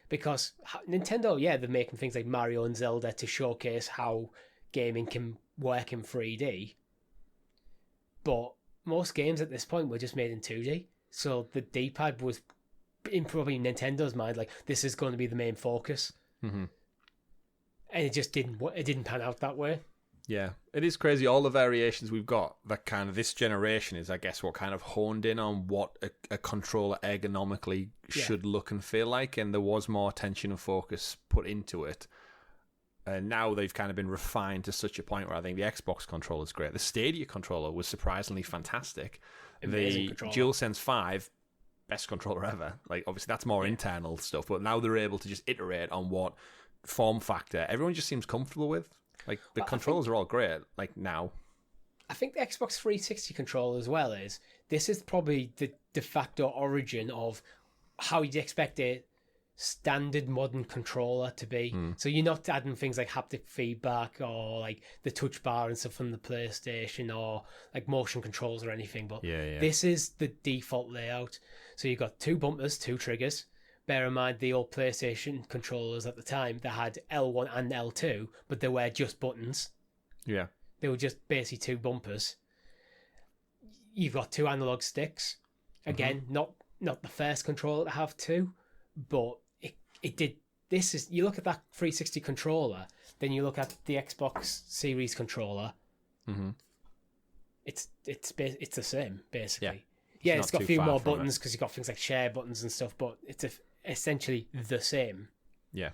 Because Nintendo, they're making things like Mario and Zelda to showcase how gaming can work in 3D. But most games at this point were just made in 2D. So the D-pad was, in probably Nintendo's mind, like, this is going to be the main focus. Mm-hmm. And it just didn't pan out that way. Yeah, it is crazy. All the variations we've got, that kind of this generation is, I guess, what kind of honed in on what a controller ergonomically should look and feel like, and there was more attention and focus put into it. And now they've kind of been refined to such a point where I think the Xbox controller is great. The Stadia controller was surprisingly fantastic. Amazing the controller. DualSense 5, best controller ever. Like, obviously, that's more internal stuff, but now they're able to just iterate on what form factor everyone just seems comfortable with. Like, the controllers are all great, like, now. I think the Xbox 360 controller as well this is probably the de facto origin of how you'd expect a standard modern controller to be. So you're not adding things like haptic feedback or, like, the touch bar and stuff from the PlayStation or, like, motion controls or anything, but this is the default layout. So you've got 2 bumpers, 2 triggers. Bear in mind, the old PlayStation controllers at the time, they had L1 and L2, but they were just buttons. Yeah. They were just basically 2 bumpers. You've got 2 analog sticks. Again, not the first controller to have 2, but it did. This is, you look at that 360 controller, then you look at the Xbox Series controller. It's the same, basically. Yeah, it's got a few more buttons because you've got things like share buttons and stuff, but it's essentially the same. Yeah.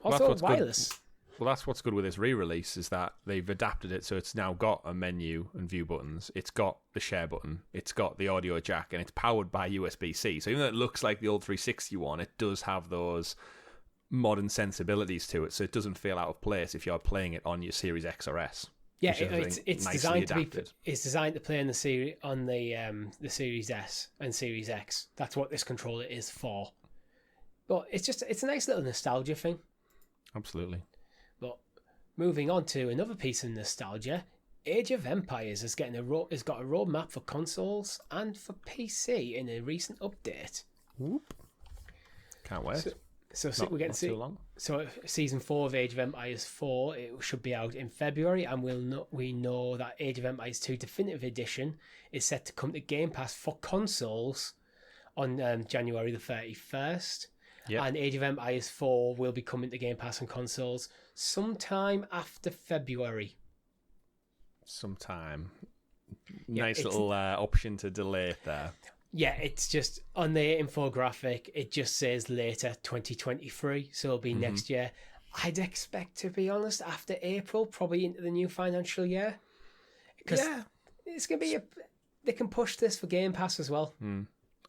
Also, wireless. Well, that's what's good with this re-release, is that they've adapted it so it's now got a menu and view buttons. It's got the share button. It's got the audio jack, and it's powered by USB-C. So even though it looks like the old 360 one, it does have those modern sensibilities to it. So it doesn't feel out of place if you're playing it on your Series X or S. Yeah, it's designed to be. It's designed to play on the Series S and Series X. That's what this controller is for. But it's a nice little nostalgia thing. Absolutely. But moving on to another piece of nostalgia, Age of Empires has got a roadmap for consoles and for PC in a recent update. Whoop! Can't wait. So we're getting too long. So season 4 of Age of Empires 4, it should be out in February, and we know that Age of Empires 2 Definitive Edition is set to come to Game Pass for consoles on January the 31st. Yep. And Age of Empires 4 will be coming to Game Pass on consoles sometime after February. Sometime. Nice little option to delay it there. Yeah, it's just on the infographic, it just says later 2023, so it'll be next year. I'd expect, to be honest, after April, probably into the new financial year. Because it's going to be they can push this for Game Pass as well.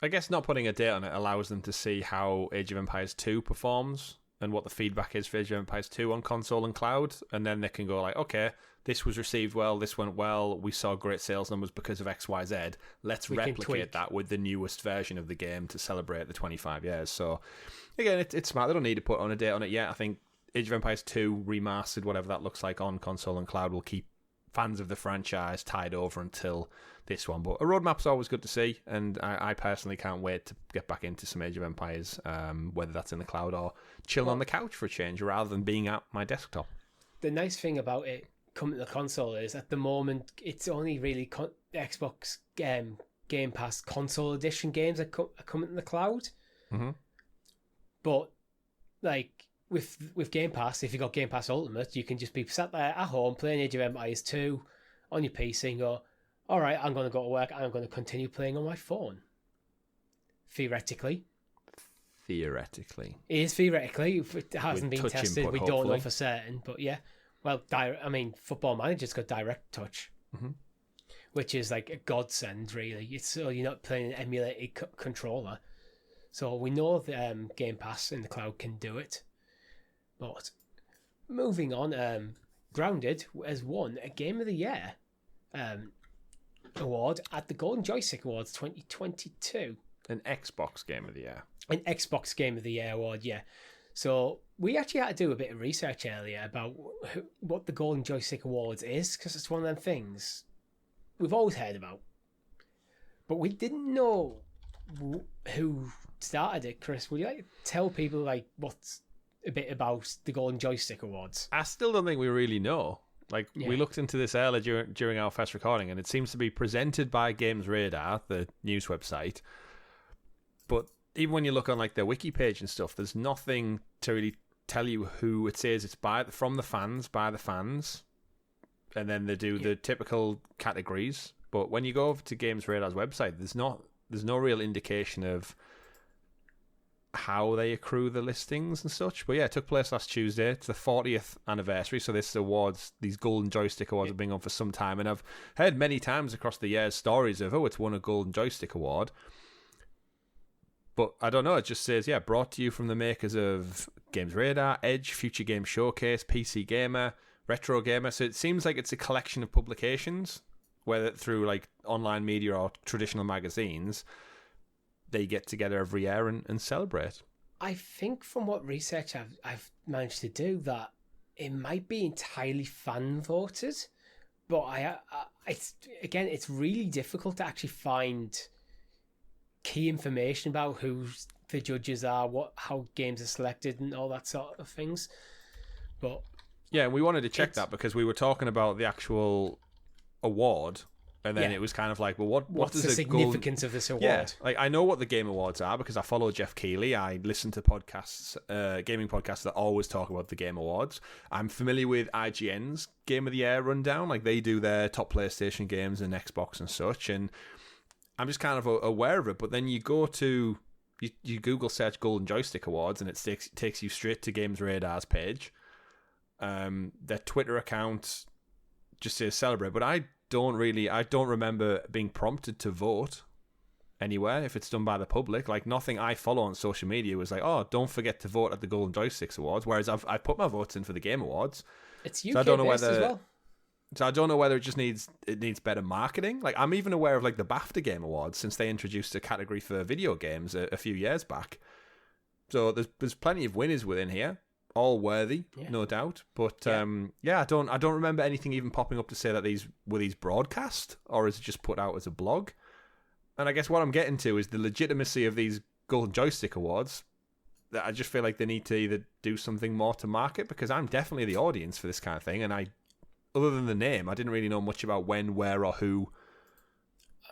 I guess not putting a date on it allows them to see how Age of Empires 2 performs and what the feedback is for Age of Empires 2 on console and cloud, and then they can go like, okay, this was received well, this went well, we saw great sales numbers because of XYZ. Let's replicate that with the newest version of the game to celebrate the 25 years. So, again, it's smart. They don't need to put on a date on it yet. I think Age of Empires 2 remastered, whatever that looks like on console and cloud, will keep fans of the franchise tied over until this one. But a roadmap's always good to see, and I personally can't wait to get back into some Age of Empires, whether that's in the cloud or chilling on the couch for a change rather than being at my desktop. The nice thing about it coming to the console is, at the moment, it's only really Xbox Game Pass console edition games are coming to the cloud. But, like, with Game Pass, if you got Game Pass Ultimate, you can just be sat there at home playing Age of Empires 2 on your PC and go, all right, I'm going to go to work and I'm going to continue playing on my phone. Theoretically. Theoretically. It is theoretically. It hasn't been tested. We don't know for certain. But yeah. Well, Football Manager's got direct touch, which is like a godsend, really. It's so you're not playing an emulated controller. So we know the Game Pass in the cloud can do it. But moving on, Grounded has won a Game of the Year award at the Golden Joystick Awards 2022. An Xbox Game of the Year. An Xbox Game of the Year award, yeah. So we actually had to do a bit of research earlier about what the Golden Joystick Awards is, because it's one of them things we've always heard about. But we didn't know who started it. Chris, would you like to tell people what's a bit about the Golden Joystick Awards? I still don't think we really know. We looked into this earlier during our first recording, and it seems to be presented by Games Radar, the news website. But even when you look on their wiki page and stuff, there's nothing to really tell you who it says it's by the fans. and then they do the typical categories. But when you go over to Games Radar's website, there's no real indication of how they accrue the listings and such. But yeah, it took place last Tuesday. It's the 40th anniversary, so these Golden Joystick Awards have been on for some time, and I've heard many times across the years stories of, it's won a Golden Joystick Award. But I don't know, it just says, brought to you from the makers of Games Radar, Edge, Future Game Showcase, PC Gamer, Retro Gamer. So it seems like it's a collection of publications, whether through like online media or traditional magazines. They get together every year and celebrate. I think from what research I've managed to do, that it might be entirely fan voted, but it's really difficult to actually find key information about who the judges are, how games are selected, and all that sort of things. But yeah, we wanted to check that because we were talking about the actual award. And then it was kind of like, well, what's the significance of this award? Yeah, like I know what the Game Awards are because I follow Jeff Keighley. I listen to podcasts, gaming podcasts that always talk about the Game Awards. I'm familiar with IGN's Game of the Year rundown. Like they do their top PlayStation games and Xbox and such. And I'm just kind of aware of it. But then you go to, you Google search Golden Joystick Awards and it takes you straight to Games Radar's page. Their Twitter account just says celebrate. But I don't remember being prompted to vote anywhere if it's done by the public. Like nothing I follow on social media was like, don't forget to vote at the Golden Joysticks Awards, whereas I've put my votes in for the Game Awards. It's UK based as well. So I don't know whether it needs better marketing. Like I'm even aware of like the BAFTA Game Awards since they introduced a category for video games a few years back. So there's plenty of winners within here. All worthy, no doubt. But I don't remember anything even popping up to say that these broadcast, or is it just put out as a blog? And I guess what I'm getting to is the legitimacy of these Golden Joystick Awards. That I just feel like they need to either do something more to market, because I'm definitely the audience for this kind of thing, and other than the name, I didn't really know much about when, where, or who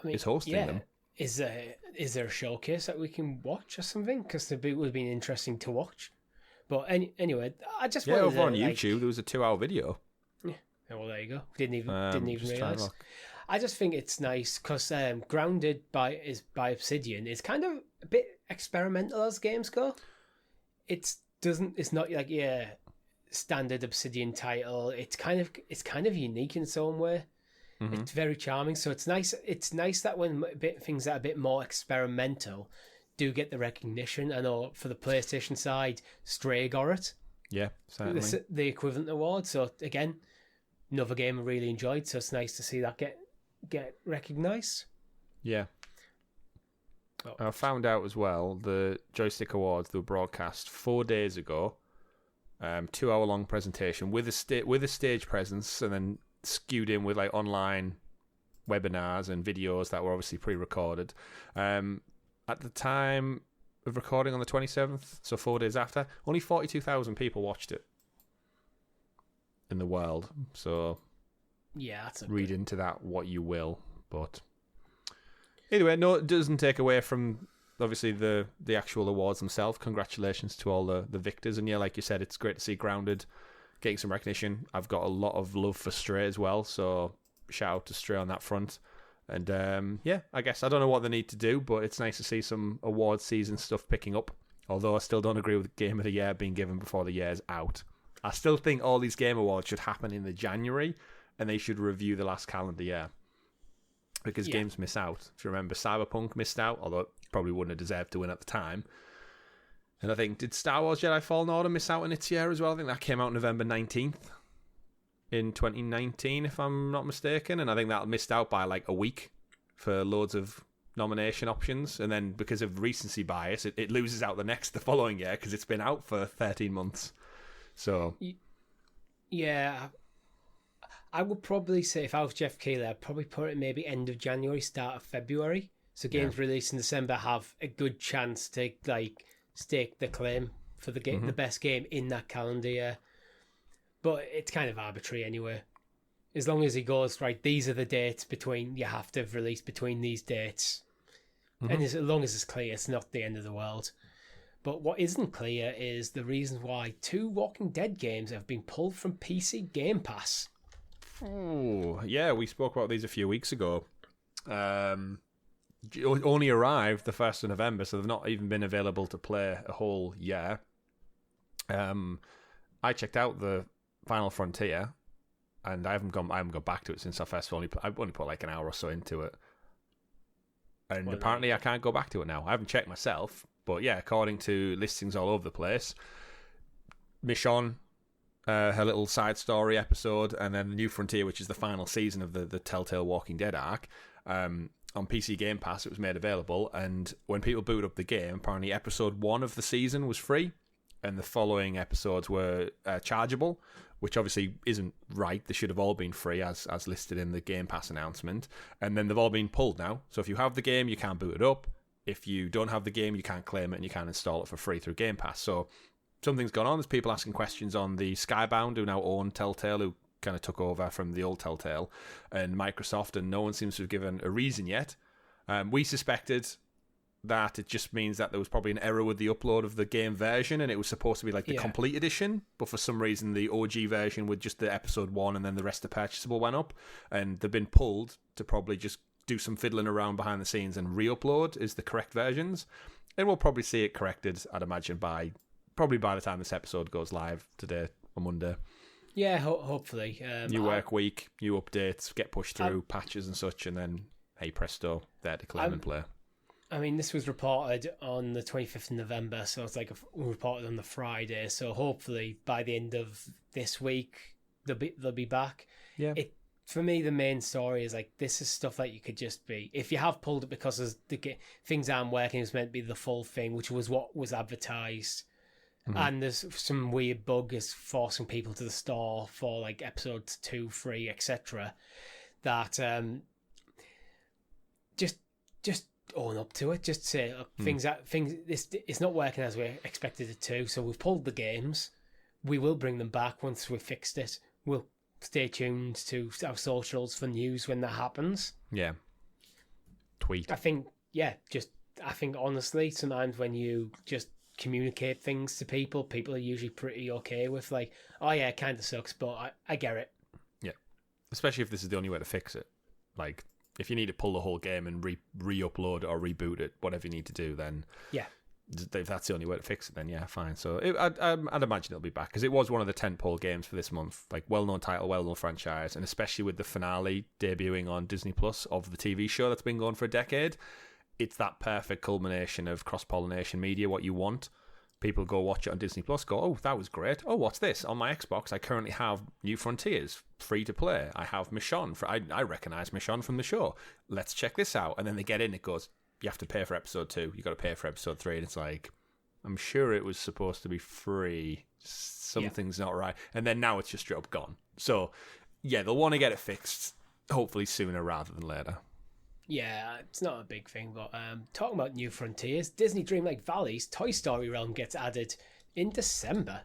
is hosting them. Is there a showcase that we can watch or something? Because it would have been interesting to watch. But anyway, I just wanted over on YouTube there was a 2-hour video. Yeah, well there you go. Didn't even realize. I just think it's nice because Grounded by Obsidian is kind of a bit experimental as games go. It's not like standard Obsidian title. It's kind of unique in its own way. Mm-hmm. It's very charming. So it's nice. It's nice that when things that are a bit more experimental do get the recognition. I know for the PlayStation side, Stray got it. Yeah, certainly. The equivalent award. So again, another game I really enjoyed. So it's nice to see that get recognised. Yeah. I found out as well the Joystick Awards, they were broadcast 4 days ago. 2-hour long presentation with a stage presence, and then skewed in with like online webinars and videos that were obviously pre-recorded. At the time of recording on the 27th, so 4 days after, only 42,000 people watched it in the world. So read into that what you will. But anyway, no, it doesn't take away from obviously the actual awards themselves. Congratulations to all the victors. And yeah, like you said, it's great to see Grounded getting some recognition. I've got a lot of love for Stray as well, so shout out to Stray on that front. And I guess I don't know what they need to do, but it's nice to see some award season stuff picking up. Although I still don't agree with Game of the Year being given before the year's out. I still think all these Game Awards should happen in the January, and they should review the last calendar year. Because games miss out. If you remember, Cyberpunk missed out, although it probably wouldn't have deserved to win at the time. And I think, did Star Wars Jedi Fallen Order miss out in its year as well? I think that came out November 19th. In 2019, if I'm not mistaken, and I think that missed out by like a week for loads of nomination options, and then because of recency bias, it loses out the following year because it's been out for 13 months. So, yeah, I would probably say if I was Jeff Keighley, I'd probably put it maybe end of January, start of February. So games released in December have a good chance to like stake the claim for the game, the best game in that calendar year. But it's kind of arbitrary anyway. As long as he goes, right, these are the dates you have to have released between these dates. And as long as it's clear, it's not the end of the world. But what isn't clear is the reason why 2 Walking Dead games have been pulled from PC Game Pass. Oh, yeah, we spoke about these a few weeks ago. Only arrived the 1st of November, so they've not even been available to play a whole year. I checked out the Final Frontier, and I haven't gone back to it since I first I've only put like an hour or so into it. And apparently I can't go back to it now. I haven't checked myself, but yeah, according to listings all over the place, Michonne, her little side story episode, and then the New Frontier, which is the final season of the Telltale Walking Dead arc, on PC Game Pass, it was made available, and when people booted up the game, apparently episode 1 of the season was free, and the following episodes were chargeable, which obviously isn't right. They should have all been free, as listed in the Game Pass announcement, and then they've all been pulled now. So if you have the game, you can't boot it up. If you don't have the game, you can't claim it, and you can't install it for free through Game Pass. So something's gone on. There's people asking questions on the Skybound, who now own Telltale, who kind of took over from the old Telltale and Microsoft, and no one seems to have given a reason yet. We suspected that it just means that there was probably an error with the upload of the game version, and it was supposed to be like the complete edition, but for some reason the OG version with just the episode 1 and then the rest of purchasable went up, and they've been pulled to probably just do some fiddling around behind the scenes and re-upload is the correct versions, and we'll probably see it corrected, I'd imagine, by the time this episode goes live today on Monday. Yeah, hopefully. New work week, new updates, get pushed through, patches and such, and then, hey presto, there to claim and play. I mean, this was reported on the 25th of November, so it's like reported on the Friday, so hopefully by the end of this week, they'll be back. Yeah. For me, the main story is like, this is stuff that you could just be, if you have pulled it because things aren't working, it's meant to be the full thing, which was what was advertised. Mm-hmm. And there's some weird bug is forcing people to the store for like episodes 2, 3, etc. That just own up to it. Just say, look, it's not working as we expected it to. So we've pulled the games. We will bring them back once we've fixed it. We'll stay tuned to our socials for news when that happens. Yeah. Tweet. I think honestly, sometimes when you just communicate things to people are usually pretty okay with like, oh yeah, it kind of sucks, but I get it. Yeah, especially if this is the only way to fix it. Like, if you need to pull the whole game and re-upload or reboot it, whatever you need to do, then yeah, if that's the only way to fix it, then yeah, fine. So I'd imagine it'll be back, because it was one of the tentpole games for this month, like well-known title, well-known franchise, and especially with the finale debuting on Disney Plus of the TV show that's been going for a decade. It's that perfect culmination of cross-pollination media, what you want. People go watch it on Disney Plus, go, oh, that was great. Oh, what's this? On my Xbox, I currently have New Frontiers, free to play. I have Michonne. I recognise Michonne from the show. Let's check this out. And then they get in, it goes, you have to pay for episode 2. You got to pay for episode 3. And it's like, I'm sure it was supposed to be free. Something's not right. And then now it's just straight up gone. So, yeah, they'll want to get it fixed, hopefully sooner rather than later. Yeah, it's not a big thing, but talking about New Frontiers, Disney Dreamlight Valley's Toy Story realm gets added in December.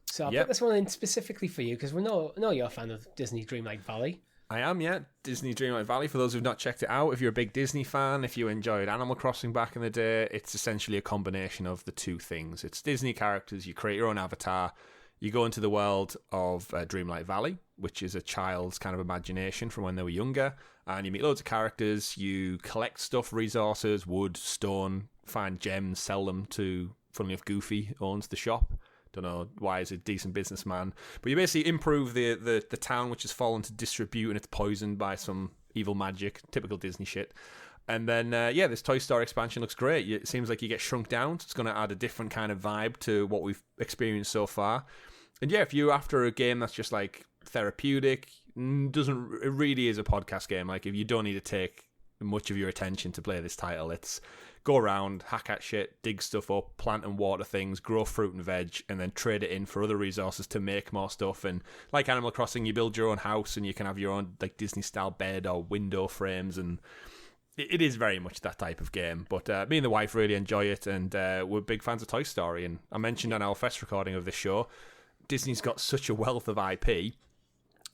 So I put this one in specifically for you, because we know you're a fan of Disney Dreamlight Valley. I am, yeah. Disney Dreamlight Valley, for those who've not checked it out, if you're a big Disney fan, if you enjoyed Animal Crossing back in the day, it's essentially a combination of the two things. It's Disney characters, you create your own avatar, you go into the world of Dreamlight Valley, which is a child's kind of imagination from when they were younger, and you meet loads of characters, you collect stuff, resources, wood, stone, find gems, sell them to, funnily enough, Goofy owns the shop. Don't know why he's a decent businessman. But you basically improve the town, which has fallen to disrepute and it's poisoned by some evil magic, typical Disney shit. And then, this Toy Story expansion looks great. It seems like you get shrunk down, so it's going to add a different kind of vibe to what we've experienced so far. And yeah, if you're after a game that's just like therapeutic, it really is a podcast game. Like, if you don't need to take much of your attention to play this title, it's go around, hack at shit, dig stuff up, plant and water things, grow fruit and veg, and then trade it in for other resources to make more stuff. And like Animal Crossing, you build your own house and you can have your own like Disney style bed or window frames, and it is very much that type of game. But me and the wife really enjoy it, and we're big fans of Toy Story. And I mentioned on our first recording of this show, Disney's got such a wealth of IP.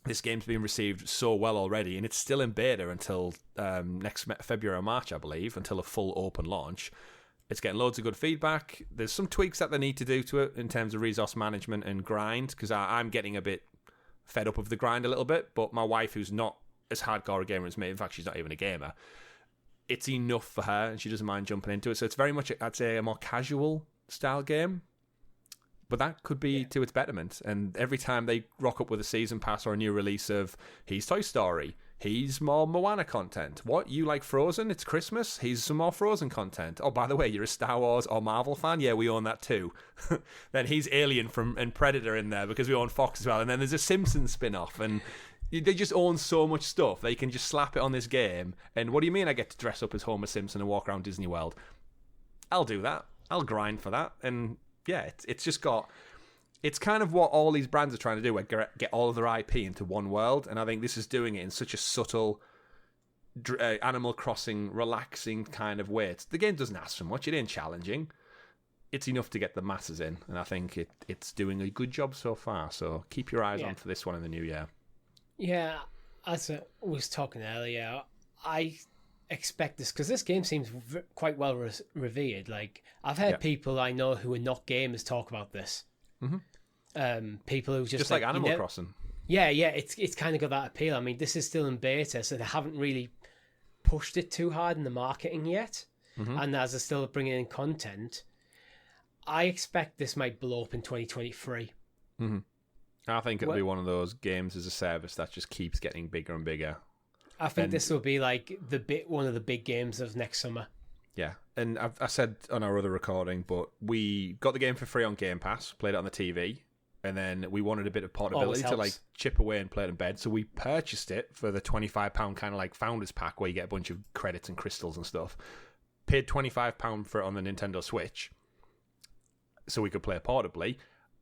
This game's been received so well already, and it's still in beta until next February or March, I believe, until a full open launch. It's getting loads of good feedback. There's some tweaks that they need to do to it in terms of resource management and grind, because I'm getting a bit fed up of the grind a little bit. But my wife, who's not as hardcore a gamer as me, in fact, she's not even a gamer, it's enough for her, and she doesn't mind jumping into it. So it's very much, I'd say, a more casual style game. But that could be to its betterment. And every time they rock up with a season pass or a new release of, here's Toy Story, here's more Moana content. What, you like Frozen? It's Christmas? Here's some more Frozen content. Oh, by the way, you're a Star Wars or Marvel fan? Yeah, we own that too. Then he's Alien and Predator in there because we own Fox as well. And then there's a Simpsons spin-off. And they just own so much stuff. They can just slap it on this game. And what do you mean I get to dress up as Homer Simpson and walk around Disney World? I'll do that. I'll grind for that. And yeah, it's just got... It's kind of what all these brands are trying to do, get all of their IP into one world. And I think this is doing it in such a subtle, Animal Crossing, relaxing kind of way. The game doesn't ask for much. It ain't challenging. It's enough to get the masses in. And I think it's doing a good job so far. So keep your eyes on for this one in the new year. Yeah, as I was talking earlier, I expect this because this game seems quite well revered. Like, I've heard people I know who are not gamers talk about this. Mm-hmm. People who just like Animal Crossing. Yeah, it's kind of got that appeal. I mean, this is still in beta, so they haven't really pushed it too hard in the marketing yet. Mm-hmm. And as they're still bringing in content, I expect this might blow up in 2023. Mm-hmm. I think it'll be one of those games as a service that just keeps getting bigger and bigger. I think this will be like one of the big games of next summer. Yeah, and I said on our other recording, but we got the game for free on Game Pass, played it on the TV, and then we wanted a bit of portability to like chip away and play it in bed, so we purchased it for the £25 kind of like Founders Pack where you get a bunch of credits and crystals and stuff. Paid £25 for it on the Nintendo Switch, so we could play it portably.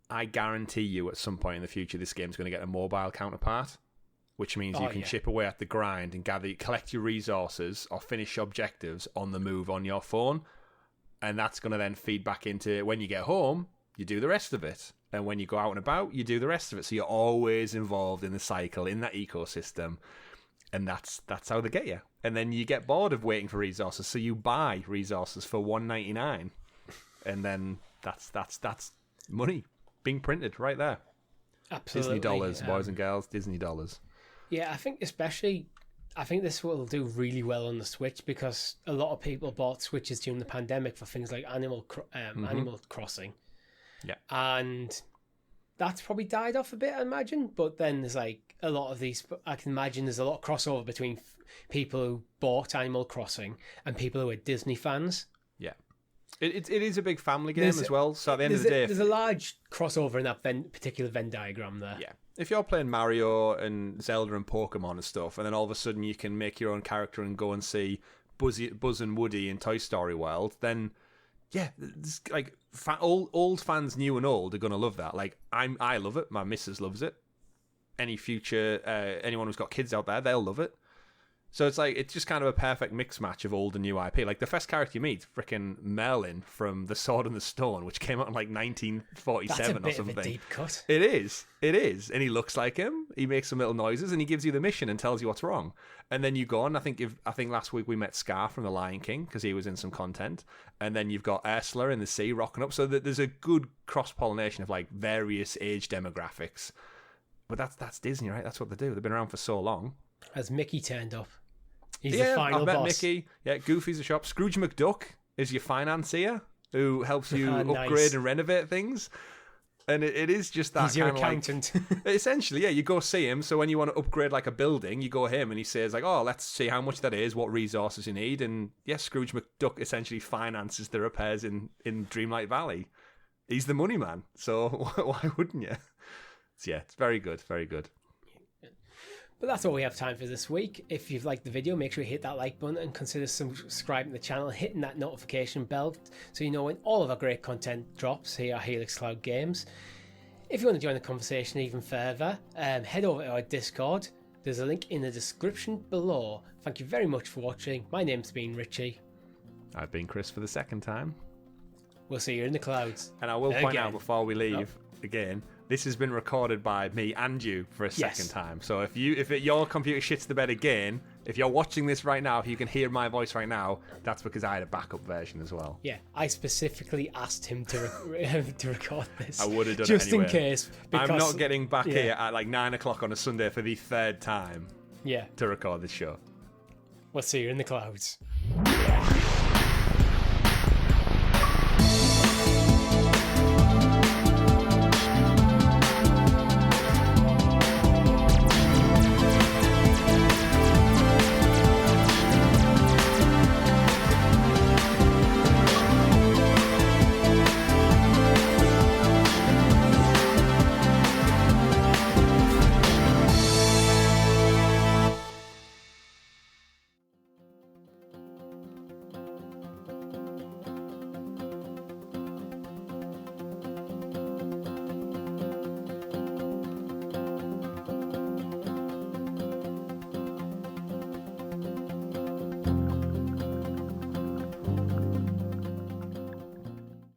I guarantee you at some point in the future this game's going to get a mobile counterpart, which means you can chip away at the grind and collect your resources or finish objectives on the move on your phone. And that's going to then feed back into when you get home, you do the rest of it. And when you go out and about, you do the rest of it. So you're always involved in the cycle, in that ecosystem. And that's how they get you. And then you get bored of waiting for resources, so you buy resources for $1.99. And then that's money being printed right there. Absolutely. Disney dollars, boys and girls, Disney dollars. Yeah, I think this will do really well on the Switch because a lot of people bought Switches during the pandemic for things like Animal Crossing. Yeah. And that's probably died off a bit, I imagine. But then there's like a lot of these, I can imagine there's a lot of crossover between people who bought Animal Crossing and people who are Disney fans. Yeah. It is a big family game as well. So at the end of the day, there's a large crossover in that particular Venn diagram there. Yeah. If you're playing Mario and Zelda and Pokemon and stuff, and then all of a sudden you can make your own character and go and see Buzz and Woody in Toy Story World, then yeah, like old fans, new and old, are gonna love that. Like I love it. My missus loves it. Any future anyone who's got kids out there, they'll love it. So it's just kind of a perfect mix match of old and new IP. Like the first character you meet, freaking Merlin from The Sword and the Stone, which came out in like 1947 or something. That's a bit of a deep cut. It is. And he looks like him. He makes some little noises and he gives you the mission and tells you what's wrong. And then you go on. I think last week we met Scar from The Lion King because he was in some content. And then you've got Ursula in the sea rocking up. So there's a good cross-pollination of like various age demographics. But that's Disney, right? That's what they do. They've been around for so long. Has Mickey turned up? He's the final boss. Mickey. Yeah, Goofy's a shop. Scrooge McDuck is your financier who helps you upgrade and renovate things. And it is just that. He's your accountant. Like, essentially, yeah, you go see him. So when you want to upgrade like a building, you go him and he says like, oh, let's see how much that is, what resources you need. And yes, Scrooge McDuck essentially finances the repairs in Dreamlight Valley. He's the money man. So why wouldn't you? So yeah, it's very good. Very good. But that's all we have time for this week. If you've liked the video, make sure you hit that like button and consider subscribing to the channel, hitting that notification bell so you know when all of our great content drops here at Helix Cloud Games. If you want to join the conversation even further, head over to our Discord. There's a link in the description below. Thank you very much for watching. My name's been Richie. I've been Chris for the second time. We'll see you in the clouds. And I will point out before we leave, again, this has been recorded by me and you for a second time. So if your computer shits the bed again, If you're watching this right now, if you can hear my voice right now, that's because I had a backup version as well. Yeah, I specifically asked him to record this. I would have done just it anyway. in case. Because, I'm not getting back here at like 9 o'clock on a Sunday for the third time. Yeah. To record this show. We'll see you in the clouds.